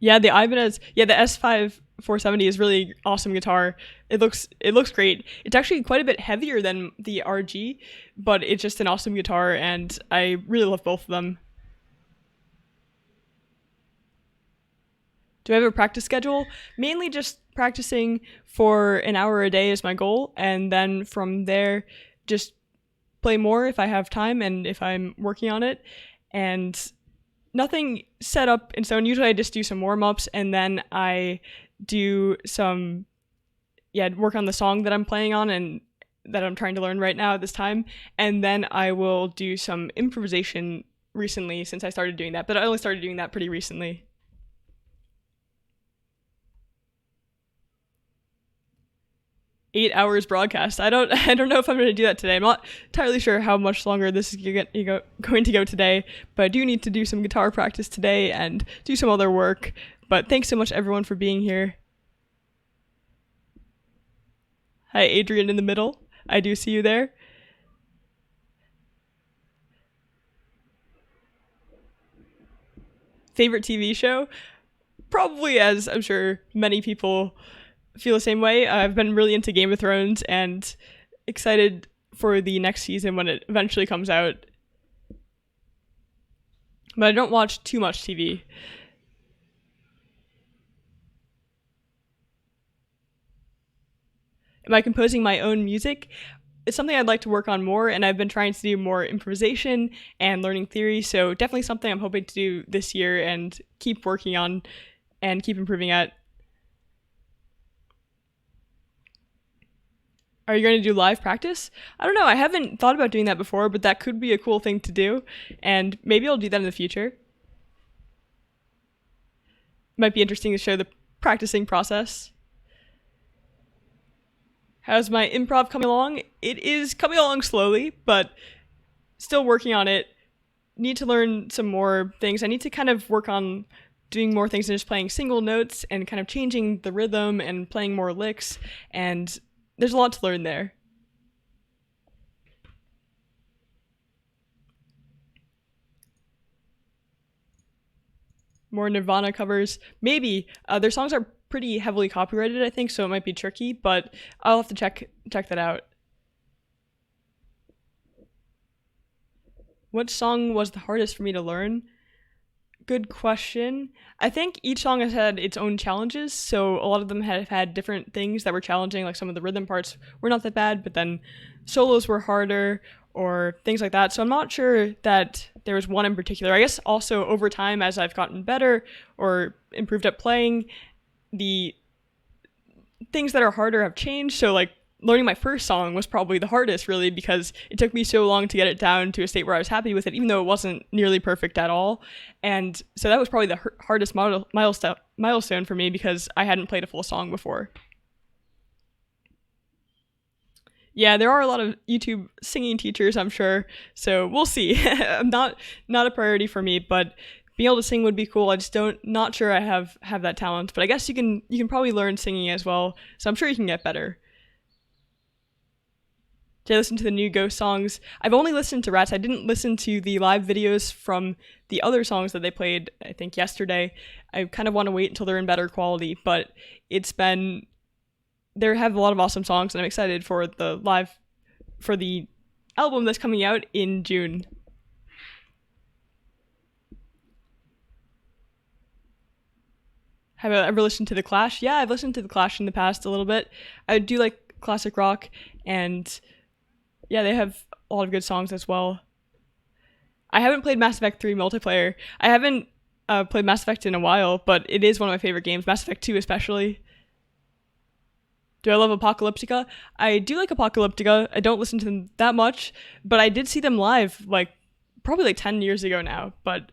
Yeah, the Ibanez, the S5 470 is really awesome guitar. It looks great. It's actually quite a bit heavier than the RG, but it's just an awesome guitar, and I really love both of them. Do I have a practice schedule? Mainly just practicing for an hour a day is my goal, and then from there, just play more if I have time and if I'm working on it, and nothing set up in stone. Usually I just do some warm-ups, and then I do some work on the song that I'm playing on and that I'm trying to learn right now at this time, and then I will do some improvisation recently since I started doing that, but I only started doing that pretty recently. Eight hours broadcast. I don't know if I'm going to do that today. I'm not entirely sure how much longer this is going to go today, but I do need to do some guitar practice today and do some other work. But thanks so much, everyone, for being here. Hi, Adrian in the middle. I do see you there. Favorite TV show? Probably, as I'm sure many people feel the same way. I've been really into Game of Thrones and excited for the next season when it eventually comes out. But I don't watch too much TV. Am I composing my own music? It's something I'd like to work on more, and I've been trying to do more improvisation and learning theory, so definitely something I'm hoping to do this year and keep working on and keep improving at. Are you going to do live practice? I don't know. I haven't thought about doing that before, but that could be a cool thing to do, and maybe I'll do that in the future. Might be interesting to show the practicing process. How's my improv coming along? It is coming along slowly, but still working on it. Need to learn some more things. I need to kind of work on doing more things than just playing single notes and kind of changing the rhythm and playing more licks, and there's a lot to learn there. More Nirvana covers. Maybe. Their songs are pretty heavily copyrighted, I think, so it might be tricky, but I'll have to check that out. What song was the hardest for me to learn? Good question. I think each song has had its own challenges, so a lot of them have had different things that were challenging, like some of the rhythm parts were not that bad, but then solos were harder, or things like that. So I'm not sure that there was one in particular. I guess also over time, as I've gotten better or improved at playing, the things that are harder have changed. So like learning my first song was probably the hardest, really, because it took me so long to get it down to a state where I was happy with it, even though it wasn't nearly perfect at all. And so that was probably the hardest milestone for me, because I hadn't played a full song before. Yeah, there are a lot of YouTube singing teachers, I'm sure, so we'll see. not a priority for me, but being able to sing would be cool. I just not sure I have that talent, but I guess you can probably learn singing as well, so I'm sure you can get better. Did I listen to the new Ghost songs? I've only listened to Rats. I didn't listen to the live videos from the other songs that they played, I think, yesterday. I kind of want to wait until they're in better quality, but they have a lot of awesome songs, and I'm excited for the album that's coming out in June. Have I ever listened to The Clash? Yeah, I've listened to The Clash in the past a little bit. I do like classic rock, and yeah, they have a lot of good songs as well. I haven't played Mass Effect 3 multiplayer. I haven't played Mass Effect in a while, but it is one of my favorite games, Mass Effect 2 especially. Do I love Apocalyptica? I do like Apocalyptica. I don't listen to them that much, but I did see them live probably 10 years ago now, but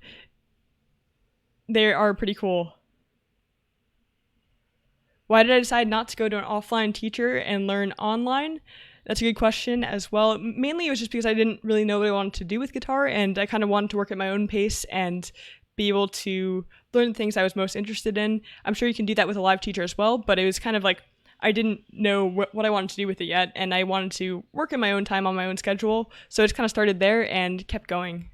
they are pretty cool. Why did I decide not to go to an offline teacher and learn online? That's a good question as well. Mainly it was just because I didn't really know what I wanted to do with guitar, and I kind of wanted to work at my own pace and be able to learn the things I was most interested in. I'm sure you can do that with a live teacher as well, but it was kind of like I didn't know what I wanted to do with it yet, and I wanted to work in my own time on my own schedule, so it just kind of started there and kept going.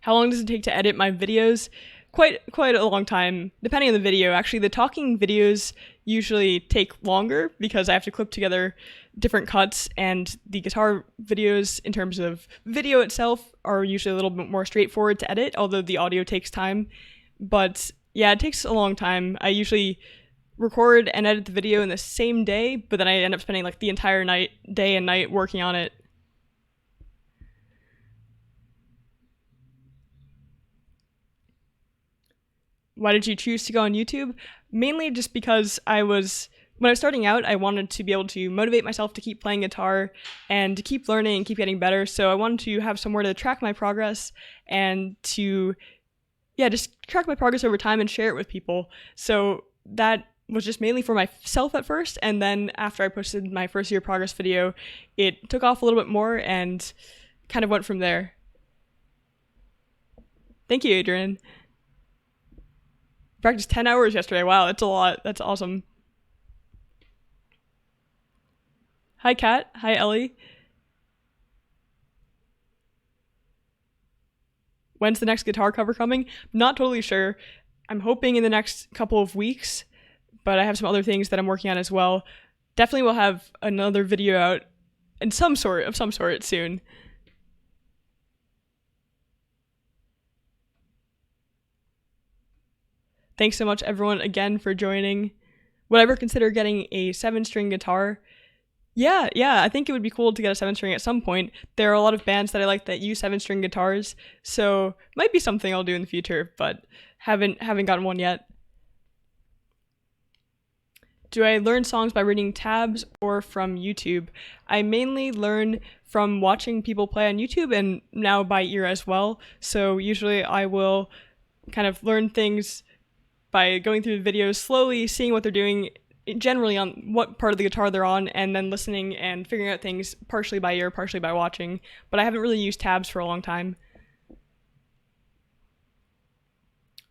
How long does it take to edit my videos? Quite a long time, depending on the video. Actually, the talking videos usually take longer because I have to clip together different cuts, and the guitar videos, in terms of video itself, are usually a little bit more straightforward to edit, although the audio takes time. But yeah, it takes a long time. I usually record and edit the video in the same day, but then I end up spending the entire day and night working on it. Why did you choose to go on YouTube? Mainly just because when I was starting out, I wanted to be able to motivate myself to keep playing guitar and to keep learning and keep getting better. So I wanted to have somewhere to track my progress and to, just track my progress over time and share it with people. So that was just mainly for myself at first. And then after I posted my first year progress video, it took off a little bit more and kind of went from there. Thank you, Adrian. Practiced 10 hours yesterday. Wow, that's a lot. That's awesome. Hi, Kat. Hi, Ellie. When's the next guitar cover coming? Not totally sure. I'm hoping in the next couple of weeks, but I have some other things that I'm working on as well. Definitely will have another video out in some sort soon. Thanks so much, everyone, again for joining. Would I ever consider getting a 7-string guitar? Yeah, I think it would be cool to get a 7-string at some point. There are a lot of bands that I like that use 7-string guitars, so might be something I'll do in the future, but haven't gotten one yet. Do I learn songs by reading tabs or from YouTube? I mainly learn from watching people play on YouTube and now by ear as well. So usually I will kind of learn things by going through the videos slowly, seeing what they're doing, generally on what part of the guitar they're on, and then listening and figuring out things partially by ear, partially by watching. But I haven't really used tabs for a long time.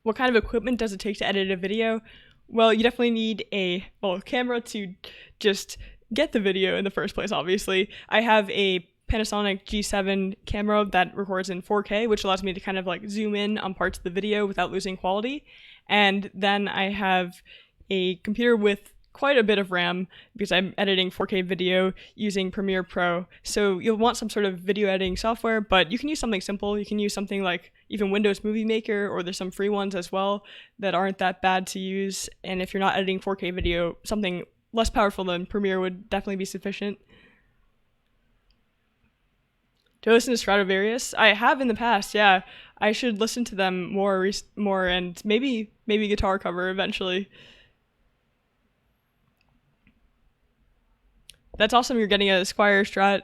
What kind of equipment does it take to edit a video? Well, you definitely need a camera to just get the video in the first place, obviously. I have a Panasonic G7 camera that records in 4K, which allows me to kind of like zoom in on parts of the video without losing quality. And then I have a computer with quite a bit of RAM because I'm editing 4K video using Premiere Pro. So you'll want some sort of video editing software, but you can use something simple. You can use something like even Windows Movie Maker, or there's some free ones as well that aren't that bad to use. And if you're not editing 4K video, something less powerful than Premiere would definitely be sufficient. Do I listen to Stradivarius? I have in the past, yeah. I should listen to them more, and maybe guitar cover eventually. That's awesome. You're getting a Squier Strat.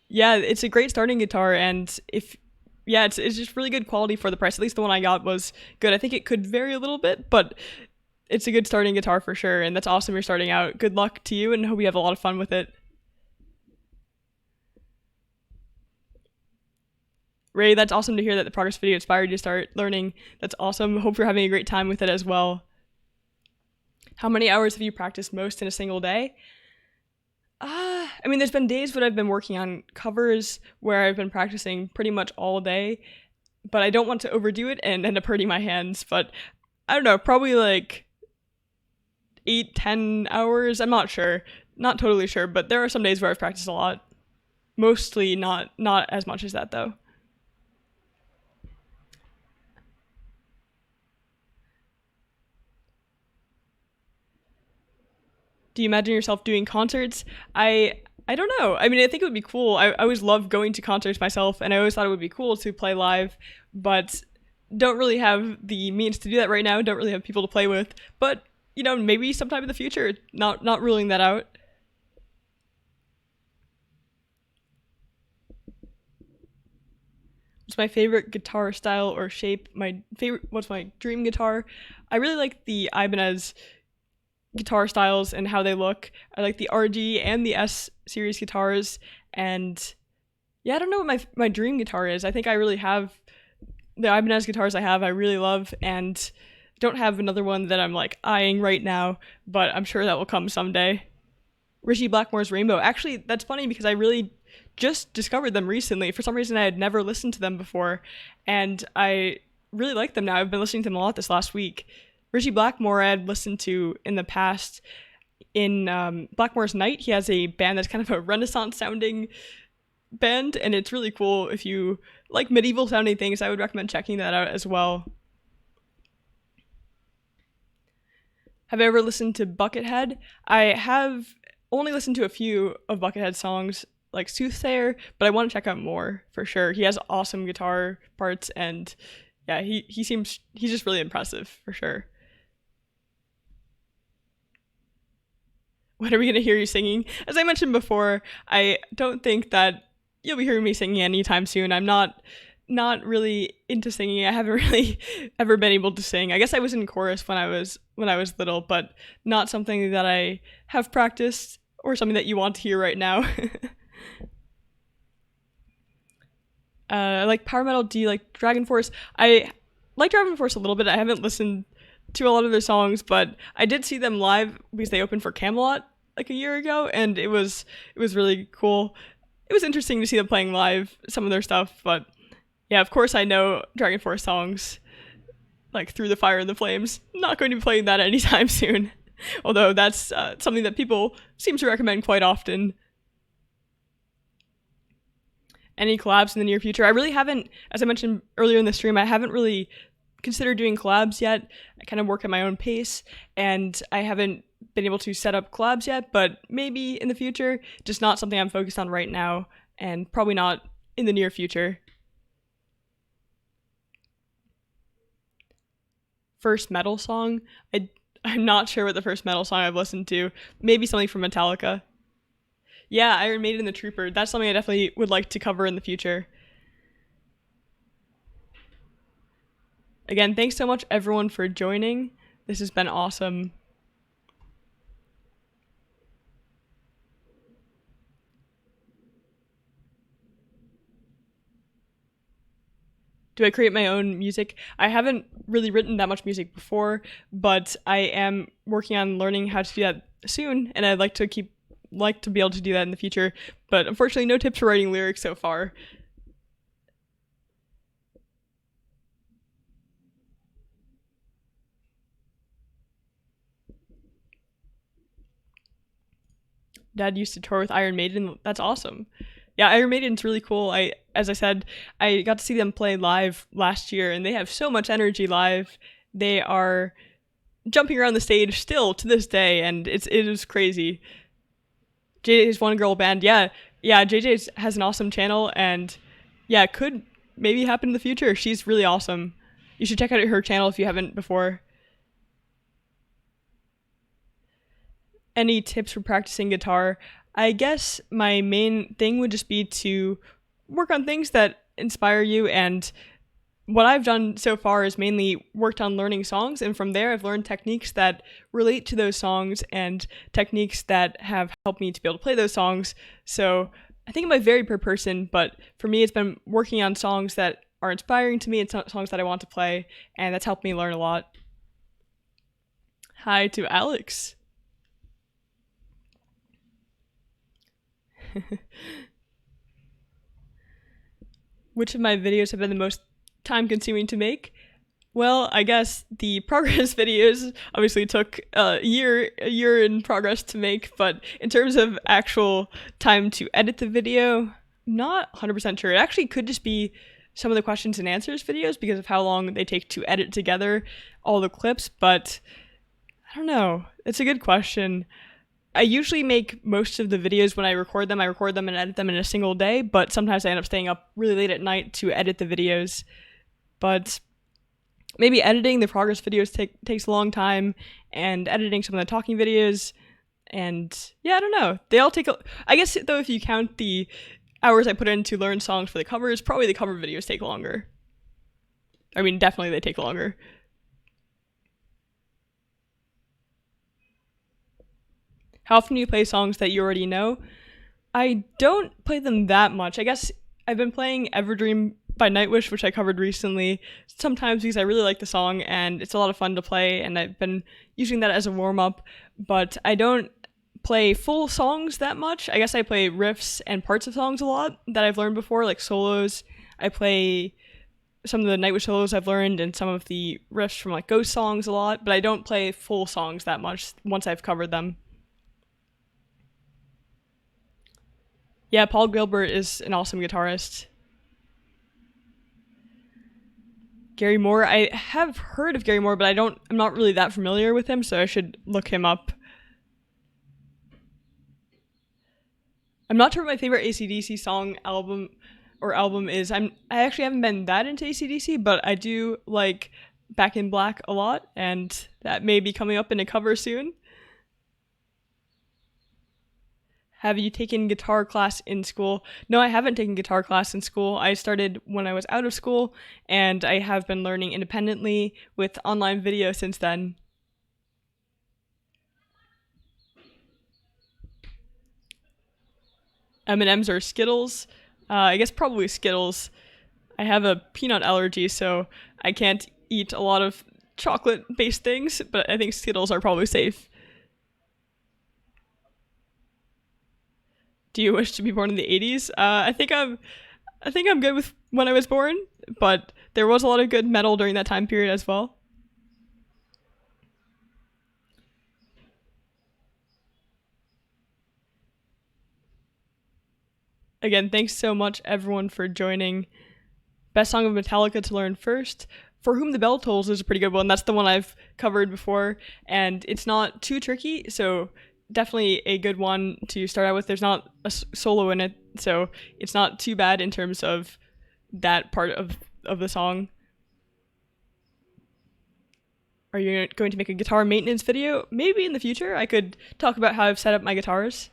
Yeah, it's a great starting guitar, and it's just really good quality for the price. At least the one I got was good. I think it could vary a little bit, but it's a good starting guitar for sure. And that's awesome. You're starting out. Good luck to you, and hope you have a lot of fun with it. Ray, that's awesome to hear that the progress video inspired you to start learning. That's awesome. Hope you're having a great time with it as well. How many hours have you practiced most in a single day? I mean, there's been days when I've been working on covers where I've been practicing pretty much all day, but I don't want to overdo it and end up hurting my hands. But I don't know, probably like 8-10 hours. I'm not sure. Not totally sure, but there are some days where I've practiced a lot. Mostly not as much as that, though. Do you imagine yourself doing concerts? I don't know. I mean, I think it would be cool. I always love going to concerts myself, and I always thought it would be cool to play live, but don't really have the means to do that right now. Don't really have people to play with. But, you know, maybe sometime in the future. Not ruling that out. What's my favorite guitar style or shape? What's my dream guitar? I really like the Ibanez guitar styles and how they look. I like the RG and the S series guitars, and yeah, I don't know what my dream guitar is. I think I really have the Ibanez guitars I really love, and don't have another one that I'm like eyeing right now, but I'm sure that will come someday. Ritchie Blackmore's Rainbow. Actually, that's funny because I really just discovered them recently. For some reason, I had never listened to them before, and I really like them now. I've been listening to them a lot this last week. Ritchie Blackmore I had listened to in the past. In Blackmore's Night, he has a band that's kind of a Renaissance sounding band, and it's really cool. If you like medieval sounding things, I would recommend checking that out as well. Have I ever listened to Buckethead? I have only listened to a few of Buckethead's songs, like Soothsayer, but I want to check out more for sure. He has awesome guitar parts, and yeah, he's just really impressive for sure. When are we going to hear you singing? As I mentioned before, I don't think that you'll be hearing me singing anytime soon. I'm not really into singing. I haven't really ever been able to sing. I guess I was in chorus when I was little, but not something that I have practiced or something that you want to hear right now. I like power metal. Do you like Dragonforce? I like Dragonforce a little bit. I haven't listened to a lot of their songs, but I did see them live because they opened for Camelot like a year ago, and it was really cool. It was interesting to see them playing live some of their stuff, but yeah, of course I know Dragonforce songs like Through the Fire and the Flames. Not going to be playing that anytime soon, although that's something that people seem to recommend quite often. Any collabs in the near future? I really haven't, as I mentioned earlier in the stream, I haven't really considered doing collabs yet. I kind of work at my own pace, and I haven't been able to set up collabs yet, but maybe in the future. Just not something I'm focused on right now, and probably not in the near future. First metal song? I'm not sure what the first metal song I've listened to. Maybe something from Metallica. Yeah, Iron Maiden and the Trooper. That's something I definitely would like to cover in the future. Again, thanks so much everyone for joining. This has been awesome. Do I create my own music? I haven't really written that much music before, but I am working on learning how to do that soon, and I'd like to be able to do that in the future. but unfortunately no tips for writing lyrics so far. Dad used to tour with Iron Maiden. That's awesome. Yeah, Iron Maiden's really cool. As I said, I got to see them play live last year, and they have so much energy live. They are jumping around the stage still to this day, and it is crazy. JJ's one girl band. Yeah, JJ has an awesome channel, and yeah, it could maybe happen in the future. She's really awesome. You should check out her channel if you haven't before. Any tips for practicing guitar? I guess my main thing would just be to work on things that inspire you, and what I've done so far is mainly worked on learning songs, and from there I've learned techniques that relate to those songs and techniques that have helped me to be able to play those songs. So I think it might vary per person, but for me it's been working on songs that are inspiring to me and songs that I want to play, and that's helped me learn a lot. Hi to Alex. Which of my videos have been the most time consuming to make? Well, I guess the progress videos obviously took a year in progress to make, but in terms of actual time to edit the video, not 100% sure. It actually could just be some of the questions and answers videos because of how long they take to edit together all the clips, but I don't know. It's a good question. I usually make most of the videos when I record them and edit them in a single day, but sometimes I end up staying up really late at night to edit the videos. But maybe editing the progress videos takes a long time, and editing some of the talking videos, and yeah, I don't know. They all take I guess, though, if you count the hours I put in to learn songs for the covers, probably the cover videos take longer. I mean, definitely they take longer. How often do you play songs that you already know? I don't play them that much. I guess I've been playing Everdream by Nightwish, which I covered recently, sometimes because I really like the song and it's a lot of fun to play, and I've been using that as a warm-up, but I don't play full songs that much. I guess I play riffs and parts of songs a lot that I've learned before, like solos. I play some of the Nightwish solos I've learned and some of the riffs from like Ghost songs a lot, but I don't play full songs that much once I've covered them. Yeah, Paul Gilbert is an awesome guitarist. Gary Moore, I have heard of Gary Moore, but I'm not really that familiar with him, so I should look him up. I'm not sure what my favorite AC/DC song album is. I actually haven't been that into AC/DC, but I do like Back in Black a lot, and that may be coming up in a cover soon. Have you taken guitar class in school? No, I haven't taken guitar class in school. I started when I was out of school, and I have been learning independently with online video since then. M&Ms or Skittles? I guess probably Skittles. I have a peanut allergy, so I can't eat a lot of chocolate-based things, but I think Skittles are probably safe. Do you wish to be born in the 80s? I think I'm good with when I was born, but there was a lot of good metal during that time period as well. Again, thanks so much everyone for joining. Best song of Metallica to learn first. For Whom the Bell Tolls is a pretty good one. That's the one I've covered before, and it's not too tricky, so definitely a good one to start out with. There's not a solo in it, so it's not too bad in terms of that part of the song. Are you going to make a guitar maintenance video? Maybe in the future. I could talk about how I've set up my guitars.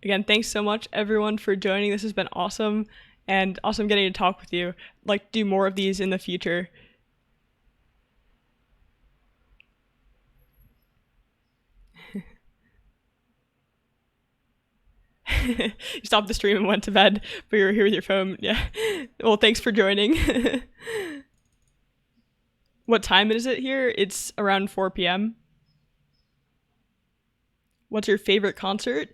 Again, thanks so much everyone for joining. This has been awesome, and awesome getting to talk with you. I'd like to do more of these in the future. You stopped the stream and went to bed, but you were here with your phone. Yeah. Well, thanks for joining. What time is it here? It's around 4 p.m. What's your favorite concert?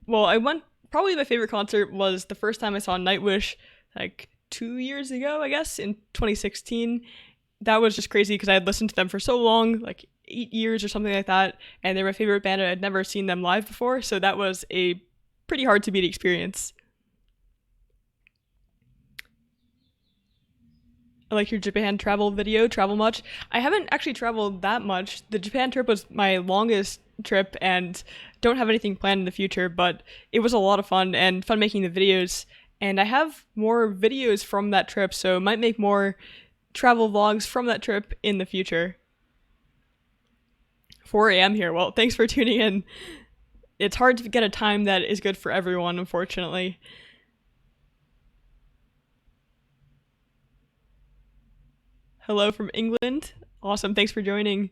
Well, probably my favorite concert was the first time I saw Nightwish, like 2 years ago, I guess, in 2016. That was just crazy because I had listened to them for so long, like 8 years or something like that, and they're my favorite band, and I'd never seen them live before, so that was a pretty hard to beat experience. I like your Japan travel video. Travel much? I haven't actually traveled that much. The Japan trip was my longest trip, and don't have anything planned in the future, but it was a lot of fun and fun making the videos. And I have more videos from that trip, so might make more travel vlogs from that trip in the future. 4 a.m. here. Well, thanks for tuning in. It's hard to get a time that is good for everyone, unfortunately. Hello from England. Awesome. Thanks for joining.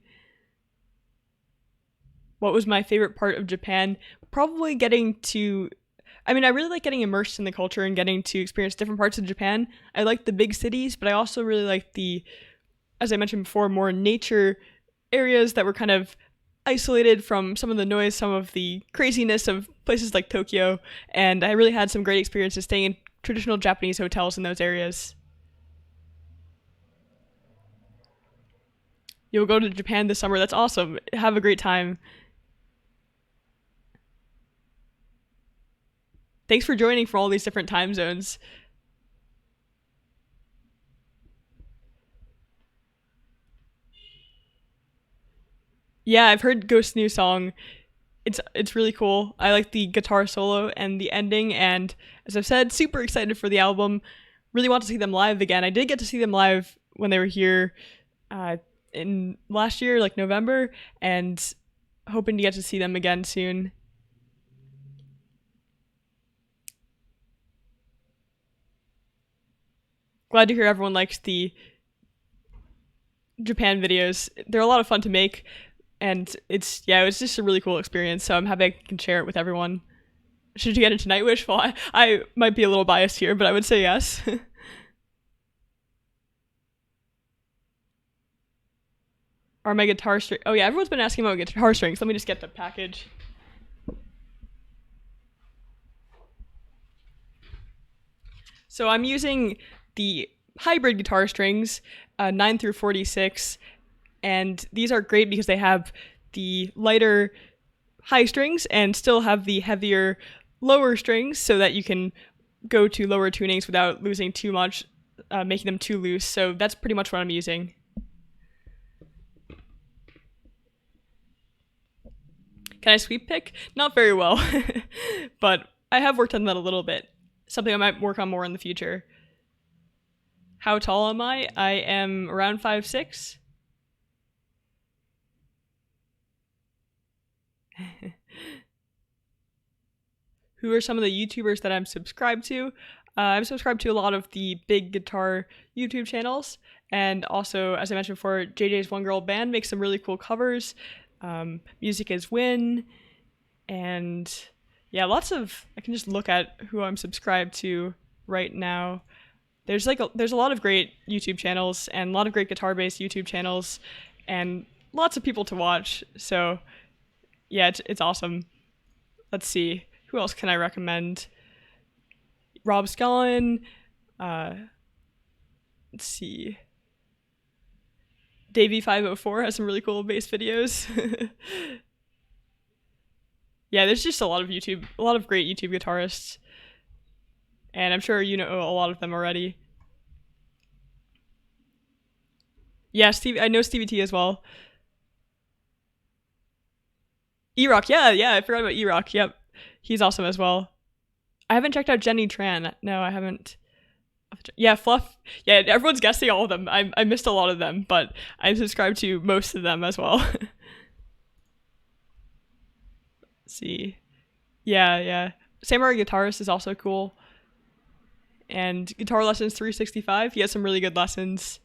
What was my favorite part of Japan? Probably I really like getting immersed in the culture and getting to experience different parts of Japan. I like the big cities, but I also really like as I mentioned before, more nature areas that were kind of isolated from some of the noise, some of the craziness of places like Tokyo. And I really had some great experiences staying in traditional Japanese hotels in those areas. You'll go to Japan this summer. That's awesome. Have a great time. Thanks for joining from all these different time zones. Yeah, I've heard Ghost's new song. It's really cool. I like the guitar solo and the ending, and as I've said, super excited for the album. Really want to see them live again. I did get to see them live when they were here in last year, like November, and hoping to get to see them again soon. Glad to hear everyone likes the Japan videos. They're a lot of fun to make, and it's just a really cool experience, so I'm happy I can share it with everyone. Should you get into Nightwish? Well, I might be a little biased here, but I would say yes. Are my guitar strings? Oh yeah, everyone's been asking about guitar strings. Let me just get the package. So I'm using the hybrid guitar strings, 9 through 46, and these are great because they have the lighter high strings and still have the heavier lower strings, so that you can go to lower tunings without losing too much, making them too loose. So that's pretty much what I'm using. Can I sweep pick? Not very well, but I have worked on that a little bit. Something I might work on more in the future. How tall am I? I am around 5'6". Who are some of the YouTubers that I'm subscribed to? I'm subscribed to a lot of the big guitar YouTube channels, and also, as I mentioned before, JJ's One Girl Band makes some really cool covers. Music is Win, and yeah, I can just look at who I'm subscribed to right now. There's a lot of great YouTube channels and a lot of great guitar-based YouTube channels and lots of people to watch. So yeah, it's awesome. Let's see. Who else can I recommend? Rob Scullin. Let's see. Davey504 has some really cool bass videos. Yeah, there's just a lot of great YouTube guitarists. And I'm sure you know a lot of them already. Yeah, I know Stevie T as well. E-Rock, yeah, I forgot about E-Rock. Yep, he's awesome as well. I haven't checked out Jenny Tran. No, I haven't. Yeah, Fluff. Yeah, everyone's guessing all of them. I missed a lot of them, but I'm subscribed to most of them as well. Let's see. Yeah. Samurai Guitarist is also cool. And Guitar Lessons 365, he has some really good lessons.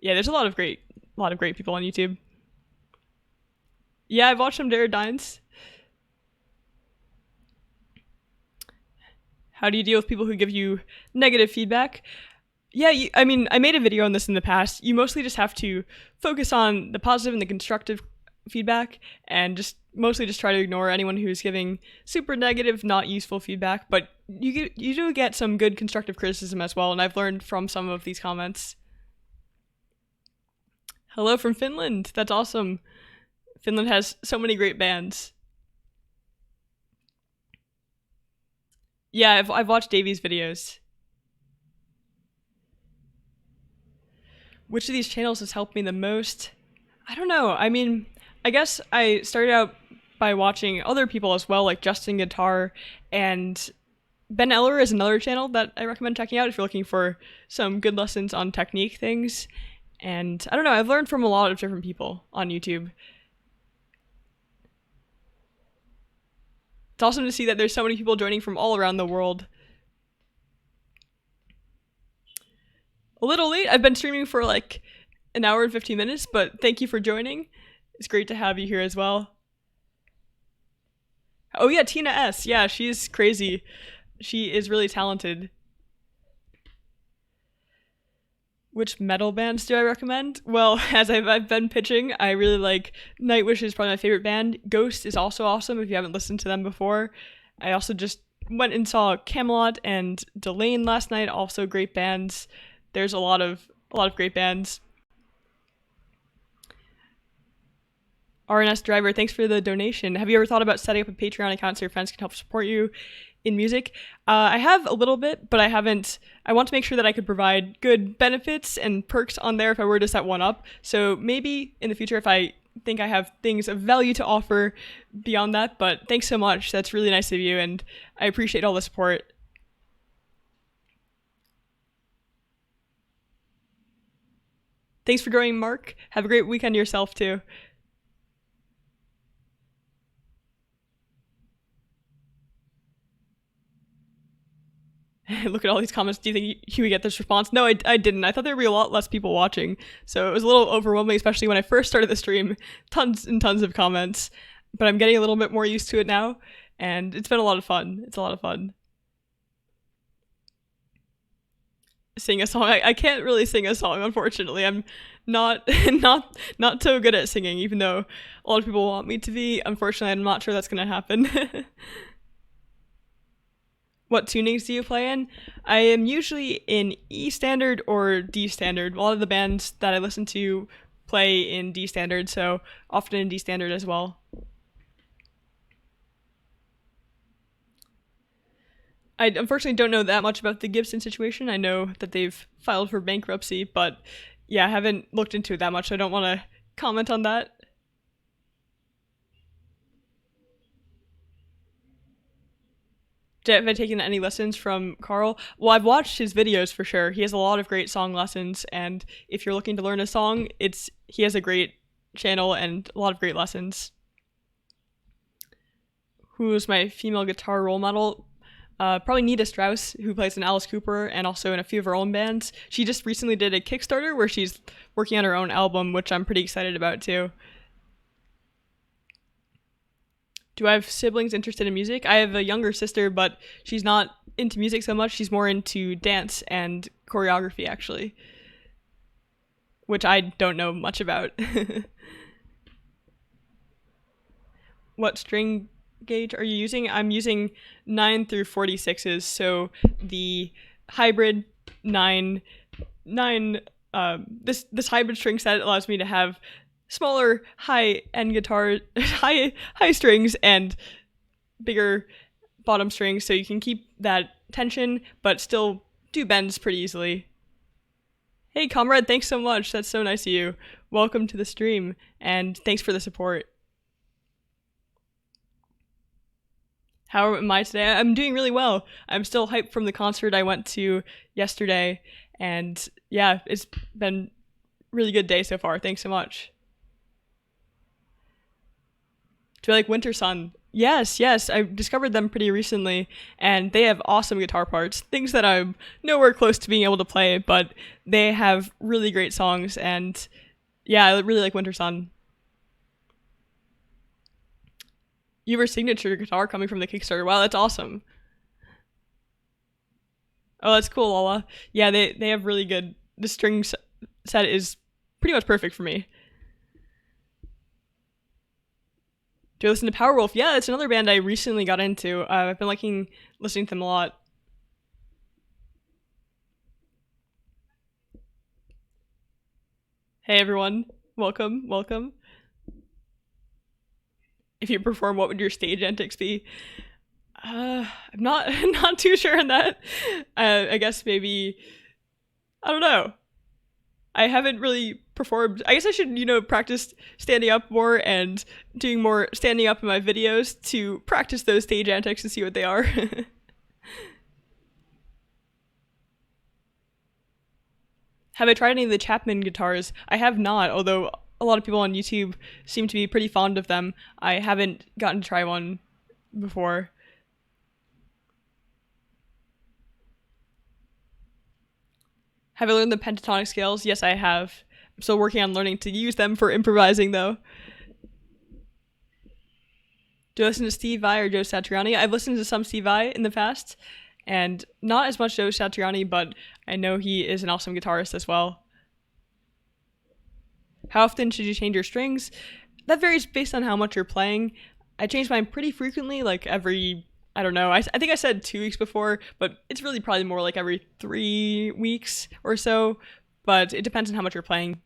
Yeah, there's a lot of great people on YouTube. Yeah, I've watched some Jared Dines. How do you deal with people who give you negative feedback? Yeah, I mean, I made a video on this in the past. You mostly just have to focus on the positive and the constructive feedback, and mostly just try to ignore anyone who's giving super negative, not useful feedback. But you do get some good constructive criticism as well, and I've learned from some of these comments. Hello from Finland. That's awesome. Finland has so many great bands. Yeah, I've watched Davey's videos. Which of these channels has helped me the most? I don't know. I mean, I guess I started out by watching other people as well, like Justin Guitar, and Ben Eller is another channel that I recommend checking out if you're looking for some good lessons on technique things. And I don't know, I've learned from a lot of different people on YouTube. It's awesome to see that there's so many people joining from all around the world. A little late. I've been streaming for like an hour and 15 minutes, but thank you for joining. It's great to have you here as well. Oh yeah, Tina S. Yeah, she's crazy. She is really talented. Which metal bands do I recommend? Well, as I've been pitching, I really like Nightwish is probably my favorite band. Ghost is also awesome if you haven't listened to them before. I also just went and saw Camelot and Delane last night, also great bands. There's a lot of great bands. RNS Driver, thanks for the donation. Have you ever thought about setting up a Patreon account so your friends can help support you in music? I have a little bit, but I haven't. I want to make sure that I could provide good benefits and perks on there if I were to set one up. So maybe in the future if I think I have things of value to offer beyond that. But thanks so much. That's really nice of you, and I appreciate all the support. Thanks for joining, Mark. Have a great weekend yourself, too. Look at all these comments. Do you think you would get this response? No, I didn't. I thought there would be a lot less people watching. So it was a little overwhelming, especially when I first started the stream. Tons and tons of comments. But I'm getting a little bit more used to it now. And it's been a lot of fun. It's a lot of fun. Sing a song. I can't really sing a song, unfortunately. I'm not so good at singing, even though a lot of people want me to be. Unfortunately, I'm not sure that's going to happen. What tunings do you play in? I am usually in E standard or D standard. A lot of the bands that I listen to play in D standard, so often in D standard as well. I unfortunately don't know that much about the Gibson situation. I know that they've filed for bankruptcy, but yeah, I haven't looked into it that much, so I don't want to comment on that. Have I taken any lessons from Carl? Well, I've watched his videos for sure. He has a lot of great song lessons, and if you're looking to learn a song, he has a great channel and a lot of great lessons. Who's my female guitar role model? Probably Nita Strauss, who plays in Alice Cooper and also in a few of her own bands. She just recently did a Kickstarter where she's working on her own album, which I'm pretty excited about too. Do I have siblings interested in music? I have a younger sister, but she's not into music so much. She's more into dance and choreography, actually, which I don't know much about. What string gauge are you using? I'm using 9 through 46s, so the hybrid 9, this hybrid string set allows me to have smaller high-end guitar, high strings and bigger bottom strings, so you can keep that tension, but still do bends pretty easily. Hey, comrade, thanks so much. That's so nice of you. Welcome to the stream, and thanks for the support. How am I today? I'm doing really well. I'm still hyped from the concert I went to yesterday, and yeah, it's been a really good day so far. Thanks so much. Do I like Winter Sun? Yes. I discovered them pretty recently, and they have awesome guitar parts. Things that I'm nowhere close to being able to play, but they have really great songs, and yeah, I really like Winter Sun. You have a signature guitar coming from the Kickstarter. Wow, that's awesome. Oh, that's cool, Lala. Yeah, they have really good. The set is pretty much perfect for me. Do you listen to Powerwolf? Yeah, it's another band I recently got into. I've been listening to them a lot. Hey everyone, welcome. If you perform, what would your stage antics be? I'm not not too sure on that. I guess maybe I don't know. I haven't really performed. I guess I should, practice standing up more and doing more standing up in my videos to practice those stage antics and see what they are. Have I tried any of the Chapman guitars? I have not, although a lot of people on YouTube seem to be pretty fond of them. I haven't gotten to try one before. Have I learned the pentatonic scales? Yes, I have. I'm still working on learning to use them for improvising, though. Do I listen to Steve Vai or Joe Satriani? I've listened to some Steve Vai in the past, and not as much Joe Satriani, but I know he is an awesome guitarist as well. How often should you change your strings? That varies based on how much you're playing. I change mine pretty frequently, like every, I don't know, I think I said 2 weeks before, but it's really probably more like every 3 weeks or so, but it depends on how much you're playing.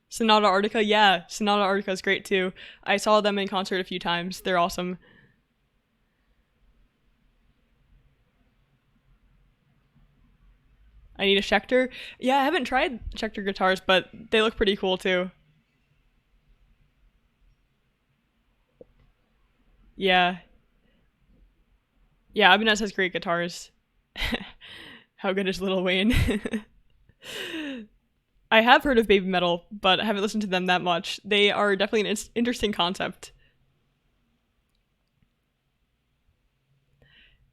Sonata Arctica, yeah, Sonata Arctica is great too. I saw them in concert a few times. They're awesome. I need a Schecter. Yeah, I haven't tried Schecter guitars, but they look pretty cool too. Yeah. Yeah, Ibanez has great guitars. How good is Lil Wayne? I have heard of Baby Metal, but I haven't listened to them that much. They are definitely an interesting concept.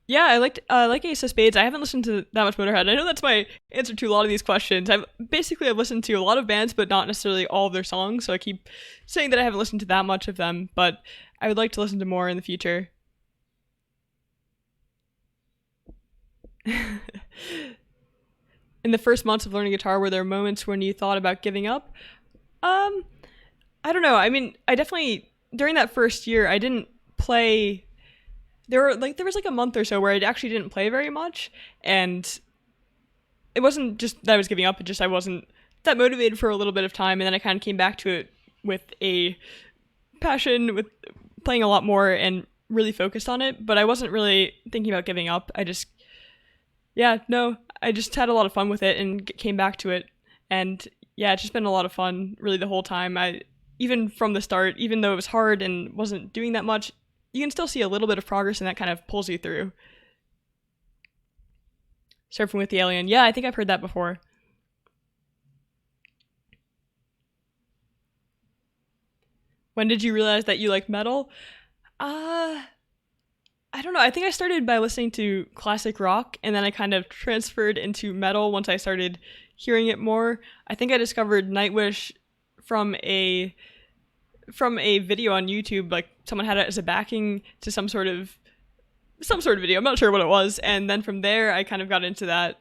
Yeah, I like Ace of Spades. I haven't listened to that much Motorhead. I know that's my answer to a lot of these questions. I've listened to a lot of bands, but not necessarily all of their songs. So I keep saying that I haven't listened to that much of them, but I would like to listen to more in the future. In the first months of learning guitar, were there moments when you thought about giving up? Um, I don't know. I mean, I definitely during that first year, I didn't play. There was like a month or so where I actually didn't play very much, and it wasn't just that I was giving up. It just I wasn't that motivated for a little bit of time, and then I kind of came back to it with a passion, with playing a lot more and really focused on it. But I wasn't really thinking about giving up. Yeah, no, I just had a lot of fun with it and came back to it. And yeah, it's just been a lot of fun really the whole time. Even from the start, even though it was hard and wasn't doing that much, you can still see a little bit of progress and that kind of pulls you through. Surfing with the Alien. Yeah, I think I've heard that before. When did you realize that you like metal? I don't know. I think I started by listening to classic rock and then I kind of transferred into metal once I started hearing it more. I think I discovered Nightwish from a video on YouTube, like someone had it as a backing to some sort of video. I'm not sure what it was, and then from there I kind of got into that.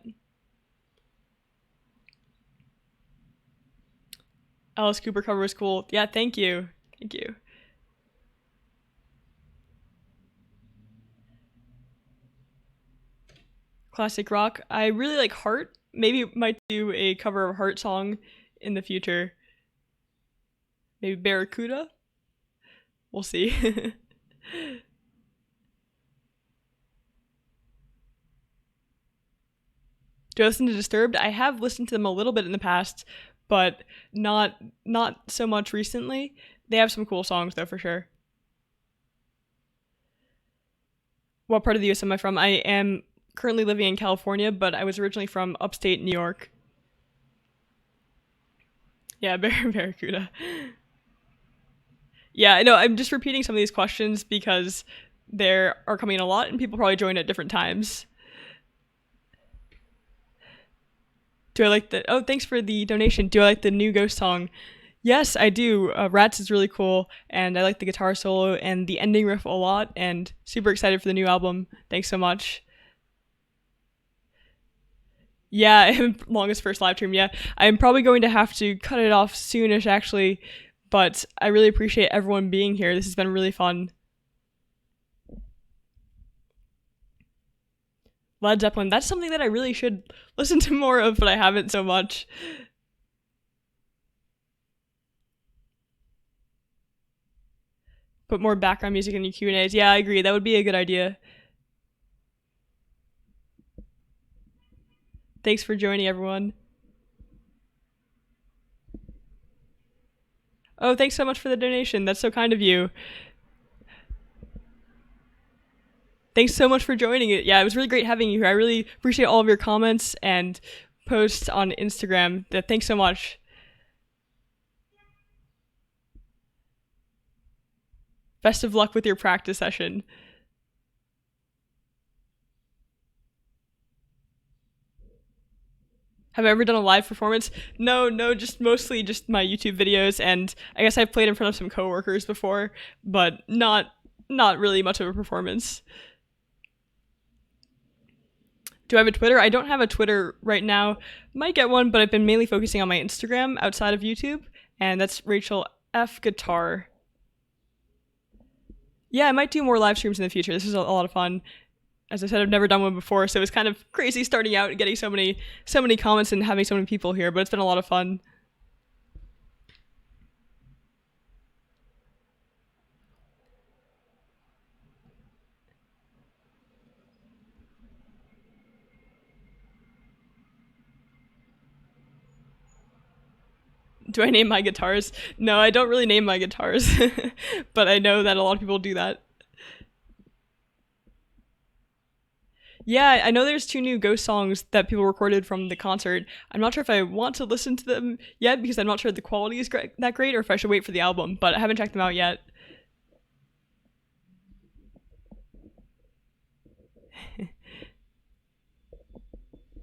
Alice Cooper cover was cool. Yeah, thank you. Thank you. Classic rock. I really like Heart. Maybe might do a cover of Heart song in the future. Maybe Barracuda? We'll see. Do I listen to Disturbed? I have listened to them a little bit in the past, but not so much recently. They have some cool songs though, for sure. What part of the US am I from? I am currently living in California, but I was originally from upstate New York. Yeah, Barracuda. Yeah, I know. I'm just repeating some of these questions because there are coming in a lot and people probably join at different times. Do I like the... Oh, thanks for the donation. Do I like the new Ghost song? Yes, I do. Rats is really cool, and I like the guitar solo and the ending riff a lot, and super excited for the new album. Thanks so much. Yeah, longest first live stream. Yeah, I'm probably going to have to cut it off soonish, actually, but I really appreciate everyone being here. This has been really fun. Led Zeppelin, that's something that I really should listen to more of, but I haven't so much. Put more background music in your Q&As. Yeah, I agree. That would be a good idea. Thanks for joining, everyone. Oh, thanks so much for the donation. That's so kind of you. Thanks so much for joining it. Yeah, it was really great having you here. I really appreciate all of your comments and posts on Instagram. Thanks so much. Best of luck with your practice session. Have I ever done a live performance? No, just mostly just my YouTube videos, and I guess I've played in front of some coworkers before, but not really much of a performance. Do I have a Twitter? I don't have a Twitter right now. Might get one, but I've been mainly focusing on my Instagram outside of YouTube, and that's Rachel F Guitar. Yeah, I might do more live streams in the future. This is a lot of fun. As I said, I've never done one before, so it's kind of crazy starting out and getting so many comments and having so many people here, but it's been a lot of fun. Do I name my guitars? No, I don't really name my guitars, but I know that a lot of people do that. Yeah, I know there's two new Ghost songs that people recorded from the concert. I'm not sure if I want to listen to them yet because I'm not sure the quality is that great or if I should wait for the album, but I haven't checked them out yet.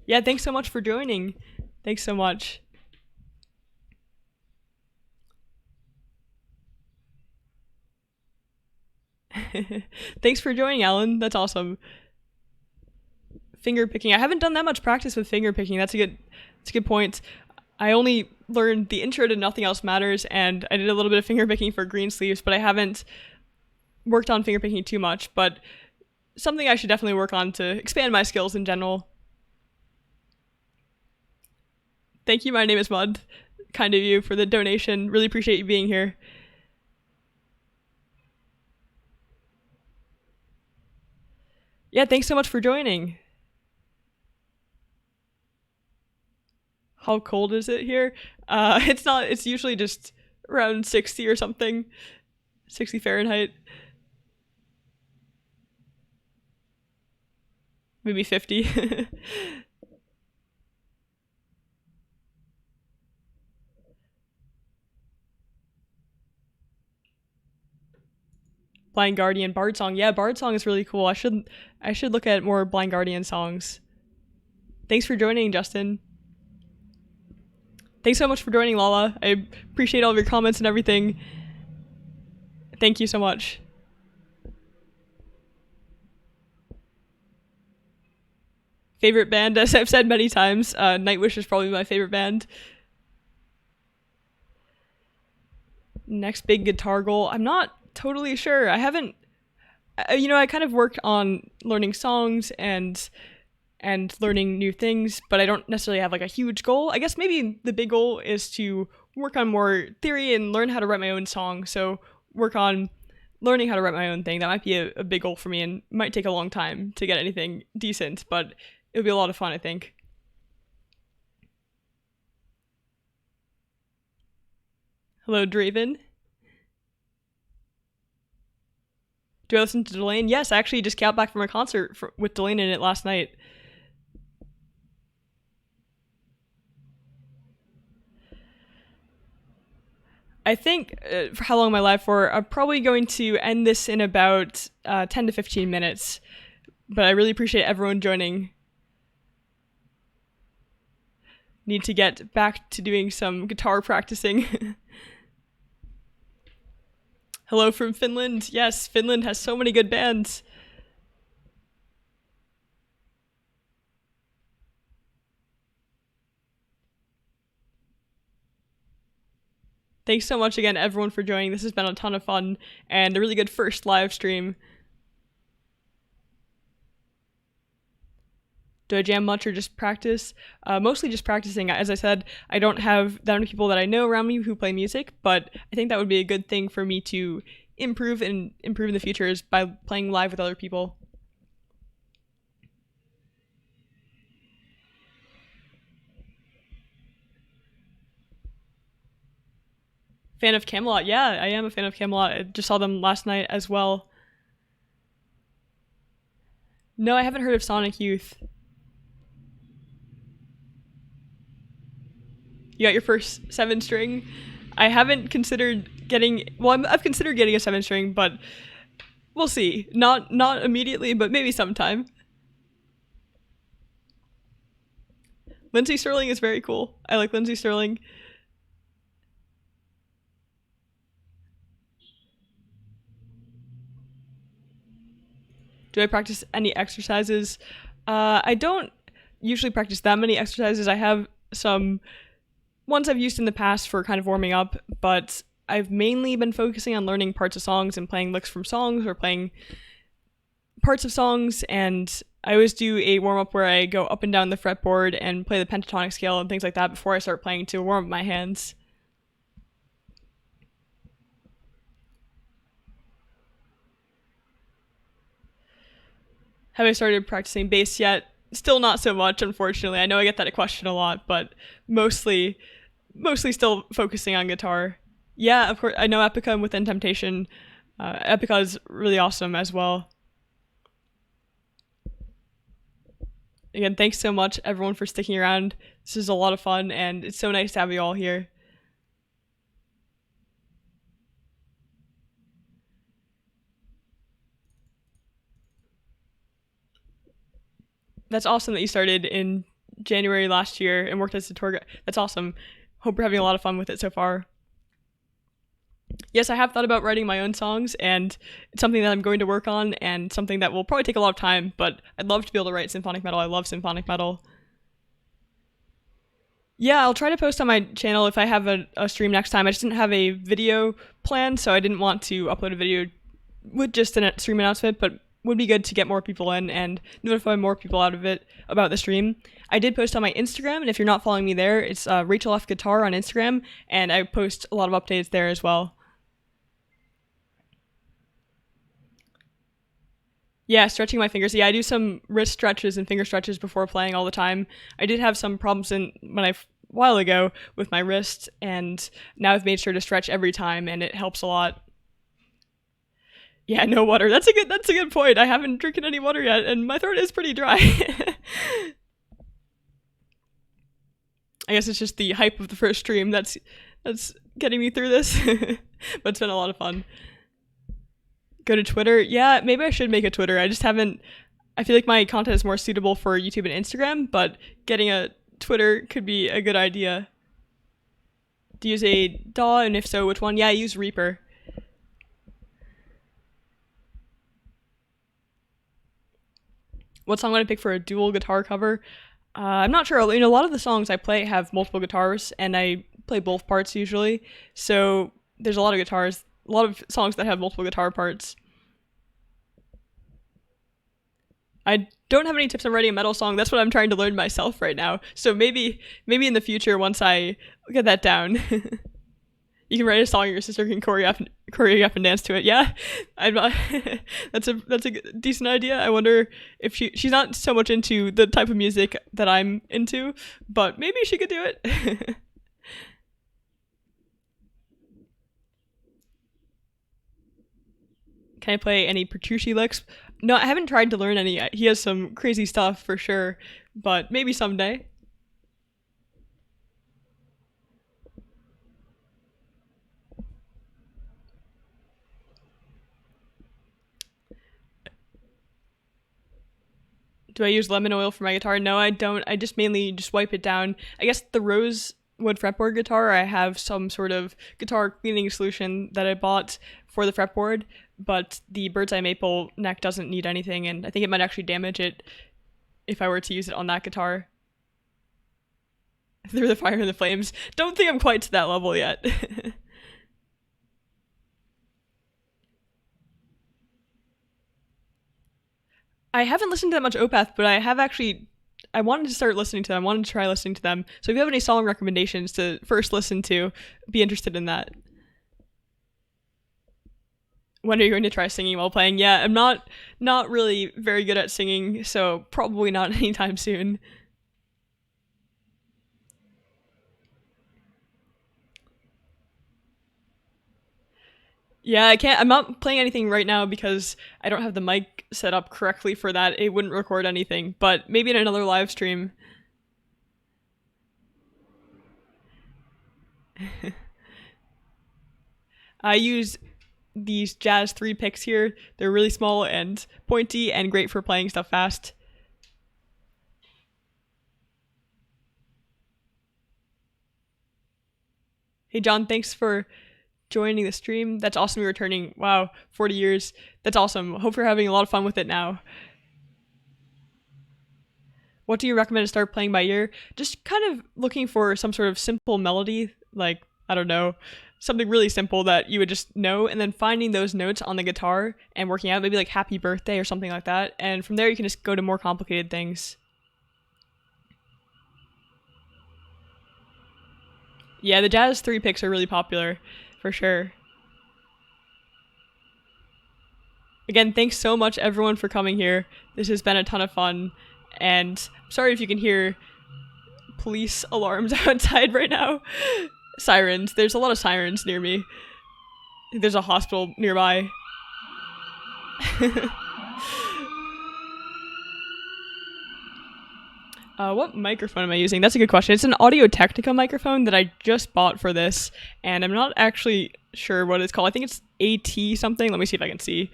Yeah, thanks so much for joining. Thanks so much. Thanks for joining, Alan. That's awesome. Finger picking. I haven't done that much practice with finger picking. That's a good point. I only learned the intro to Nothing Else Matters, and I did a little bit of finger picking for Green Sleeves, but I haven't worked on finger picking too much, but something I should definitely work on to expand my skills in general. Thank you, my name is Mud. Kind of you for the donation. Really appreciate you being here. Yeah, thanks so much for joining. How cold is it here? It's usually just around 60 or something. 60 Fahrenheit. Maybe 50. Blind Guardian Bard song. Yeah, Bard song is really cool. I should look at more Blind Guardian songs. Thanks for joining, Justin. Thanks so much for joining, Lala. I appreciate all of your comments and everything. Thank you so much. Favorite band, as I've said many times, Nightwish is probably my favorite band. Next big guitar goal. I'm not totally sure. I haven't, I kind of worked on learning songs and learning new things, but I don't necessarily have like a huge goal. I guess maybe the big goal is to work on more theory and learn how to write my own song. So work on learning how to write my own thing. That might be a big goal for me and might take a long time to get anything decent, but it'll be a lot of fun, I think. Hello, Draven. Do I listen to Delane? Yes, I actually just got back from a concert with Delane in it last night. I think for how long am I live for? I'm probably going to end this in about 10 to 15 minutes. But I really appreciate everyone joining. need to get back to doing some guitar practicing. Hello from Finland. Yes, Finland has so many good bands. Thanks so much again, everyone, for joining. This has been a ton of fun and a really good first live stream. Do I jam much or just practice? Mostly just practicing. As I said, I don't have that many people that I know around me who play music, but I think that would be a good thing for me to improve in the future is by playing live with other people. Fan of Camelot? Yeah, I am a fan of Camelot. I just saw them last night as well. No, I haven't heard of Sonic Youth. You got your first 7-string? I haven't considered getting... Well, I've considered getting a 7-string, but we'll see. Not immediately, but maybe sometime. Lindsey Sterling is very cool. I like Lindsey Sterling. Do I practice any exercises? I don't usually practice that many exercises. I have some ones I've used in the past for kind of warming up, but I've mainly been focusing on learning parts of songs and playing licks from songs or playing parts of songs, and I always do a warm-up where I go up and down the fretboard and play the pentatonic scale and things like that before I start playing to warm up my hands. Have I started practicing bass yet? Still not so much, unfortunately. I know I get that question a lot, but mostly still focusing on guitar. Yeah, of course, I know Epica Within Temptation. Epica is really awesome as well. Again, thanks so much, everyone, for sticking around. This is a lot of fun, and it's so nice to have you all here. That's awesome that you started in January last year and worked as a tour guide. That's awesome. Hope you're having a lot of fun with it so far. Yes, I have thought about writing my own songs, and it's something that I'm going to work on and something that will probably take a lot of time, but I'd love to be able to write symphonic metal. I love symphonic metal. Yeah, I'll try to post on my channel if I have a stream next time. I just didn't have a video planned, so I didn't want to upload a video with just a stream announcement, but would be good to get more people in and notify more people about the stream. I did post on my Instagram, and if you're not following me there, it's Rachelf Guitar on Instagram, and I post a lot of updates there as well. Yeah, stretching my fingers. Yeah, I do some wrist stretches and finger stretches before playing all the time. I did have some problems a while ago with my wrist, and now I've made sure to stretch every time, and it helps a lot. Yeah, no water. That's a good point. I haven't drinking any water yet, and my throat is pretty dry. I guess it's just the hype of the first stream that's getting me through this. But it's been a lot of fun. Go to Twitter. Yeah, maybe I should make a Twitter. I just haven't. I feel like my content is more suitable for YouTube and Instagram, but getting a Twitter could be a good idea. Do you use a DAW, and if so, which one? Yeah, I use Reaper. What song would I pick for a dual guitar cover? I'm not sure. A lot of the songs I play have multiple guitars, and I play both parts usually. So there's a lot of songs that have multiple guitar parts. I don't have any tips on writing a metal song. That's what I'm trying to learn myself right now. So maybe in the future, once I get that down, you can write a song and your sister can choreograph and dance to it. Yeah, I'm not, that's a decent idea. I wonder if she's not so much into the type of music that I'm into, but maybe she could do it. Can I play any Petrucci licks? No, I haven't tried to learn any. He has some crazy stuff for sure, but maybe someday. Do I use lemon oil for my guitar? No, I don't. I just mainly just wipe it down. I guess the rosewood fretboard guitar, I have some sort of guitar cleaning solution that I bought for the fretboard, but the bird's eye maple neck doesn't need anything, and I think it might actually damage it if I were to use it on that guitar. Through the fire and the flames. Don't think I'm quite to that level yet. I haven't listened to that much Opeth, but I have actually. I wanted to start listening to them. I wanted to try listening to them. So if you have any song recommendations to first listen to, be interested in that. When are you going to try singing while playing? Yeah, I'm not really very good at singing, so probably not anytime soon. Yeah, I can't. I'm not playing anything right now because I don't have the mic set up correctly for that. It wouldn't record anything, but maybe in another live stream. I use these Jazz 3 picks here. They're really small and pointy and great for playing stuff fast. Hey John, thanks for joining the stream. That's awesome. You're returning. Wow, 40 years. That's awesome. Hope you're having a lot of fun with it now. What do you recommend to start playing by ear? Just kind of looking for some sort of simple melody, like, I don't know, something really simple that you would just know, and then finding those notes on the guitar and working out, maybe like Happy Birthday or something like that. And from there, you can just go to more complicated things. Yeah, the Jazz 3 picks are really popular, for sure. Again, thanks so much everyone for coming here. This has been a ton of fun, and I'm sorry if you can hear police alarms outside right now. Sirens. There's a lot of sirens near me. There's a hospital nearby. What microphone am I using? That's a good question. It's an Audio-Technica microphone that I just bought for this, and I'm not actually sure what it's called. I think it's AT something. Let me see if I can see.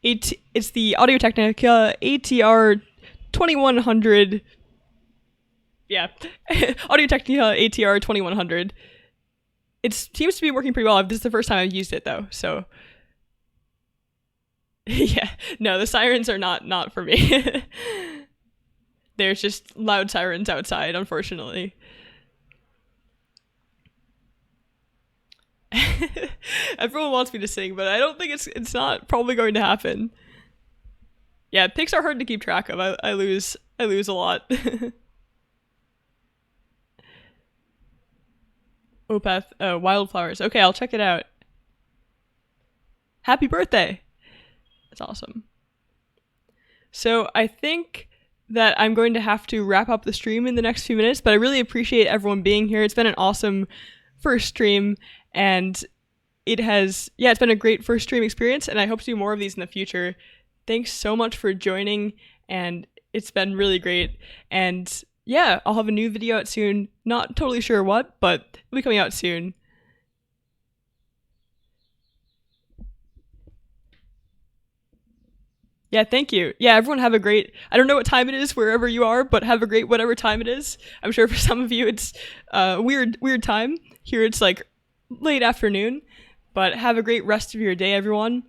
It's the Audio-Technica ATR 2100. Yeah, Audio-Technica ATR 2100. It seems to be working pretty well. This is the first time I've used it though, so yeah. No, the sirens are not for me. There's just loud sirens outside, unfortunately. Everyone wants me to sing, but I don't think it's not probably going to happen. Yeah, picks are hard to keep track of. I lose a lot. Opeth, Wildflowers. Okay, I'll check it out. Happy birthday! That's awesome. So I think that I'm going to have to wrap up the stream in the next few minutes, but I really appreciate everyone being here. It's been an awesome first stream, and it's been a great first stream experience, and I hope to do more of these in the future. Thanks so much for joining, and it's been really great. And yeah, I'll have a new video out soon. Not totally sure what, but it'll be coming out soon. Yeah, thank you. Yeah, everyone have a great, I don't know what time it is wherever you are, but have a great whatever time it is. I'm sure for some of you it's weird time. Here it's like late afternoon, but have a great rest of your day, everyone.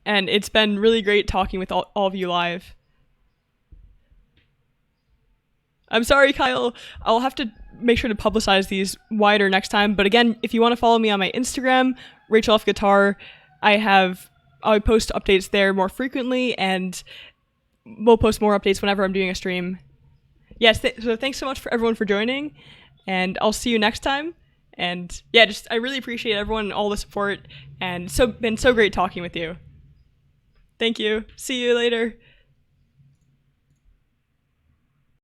And it's been really great talking with all of you live. I'm sorry, Kyle. I'll have to make sure to publicize these wider next time. But again, if you want to follow me on my Instagram, Rachelf Guitar, I post updates there more frequently, and we'll post more updates whenever I'm doing a stream. Yes, so thanks so much for everyone for joining, and I'll see you next time. And yeah, I really appreciate everyone and all the support, and been so great talking with you. Thank you. See you later.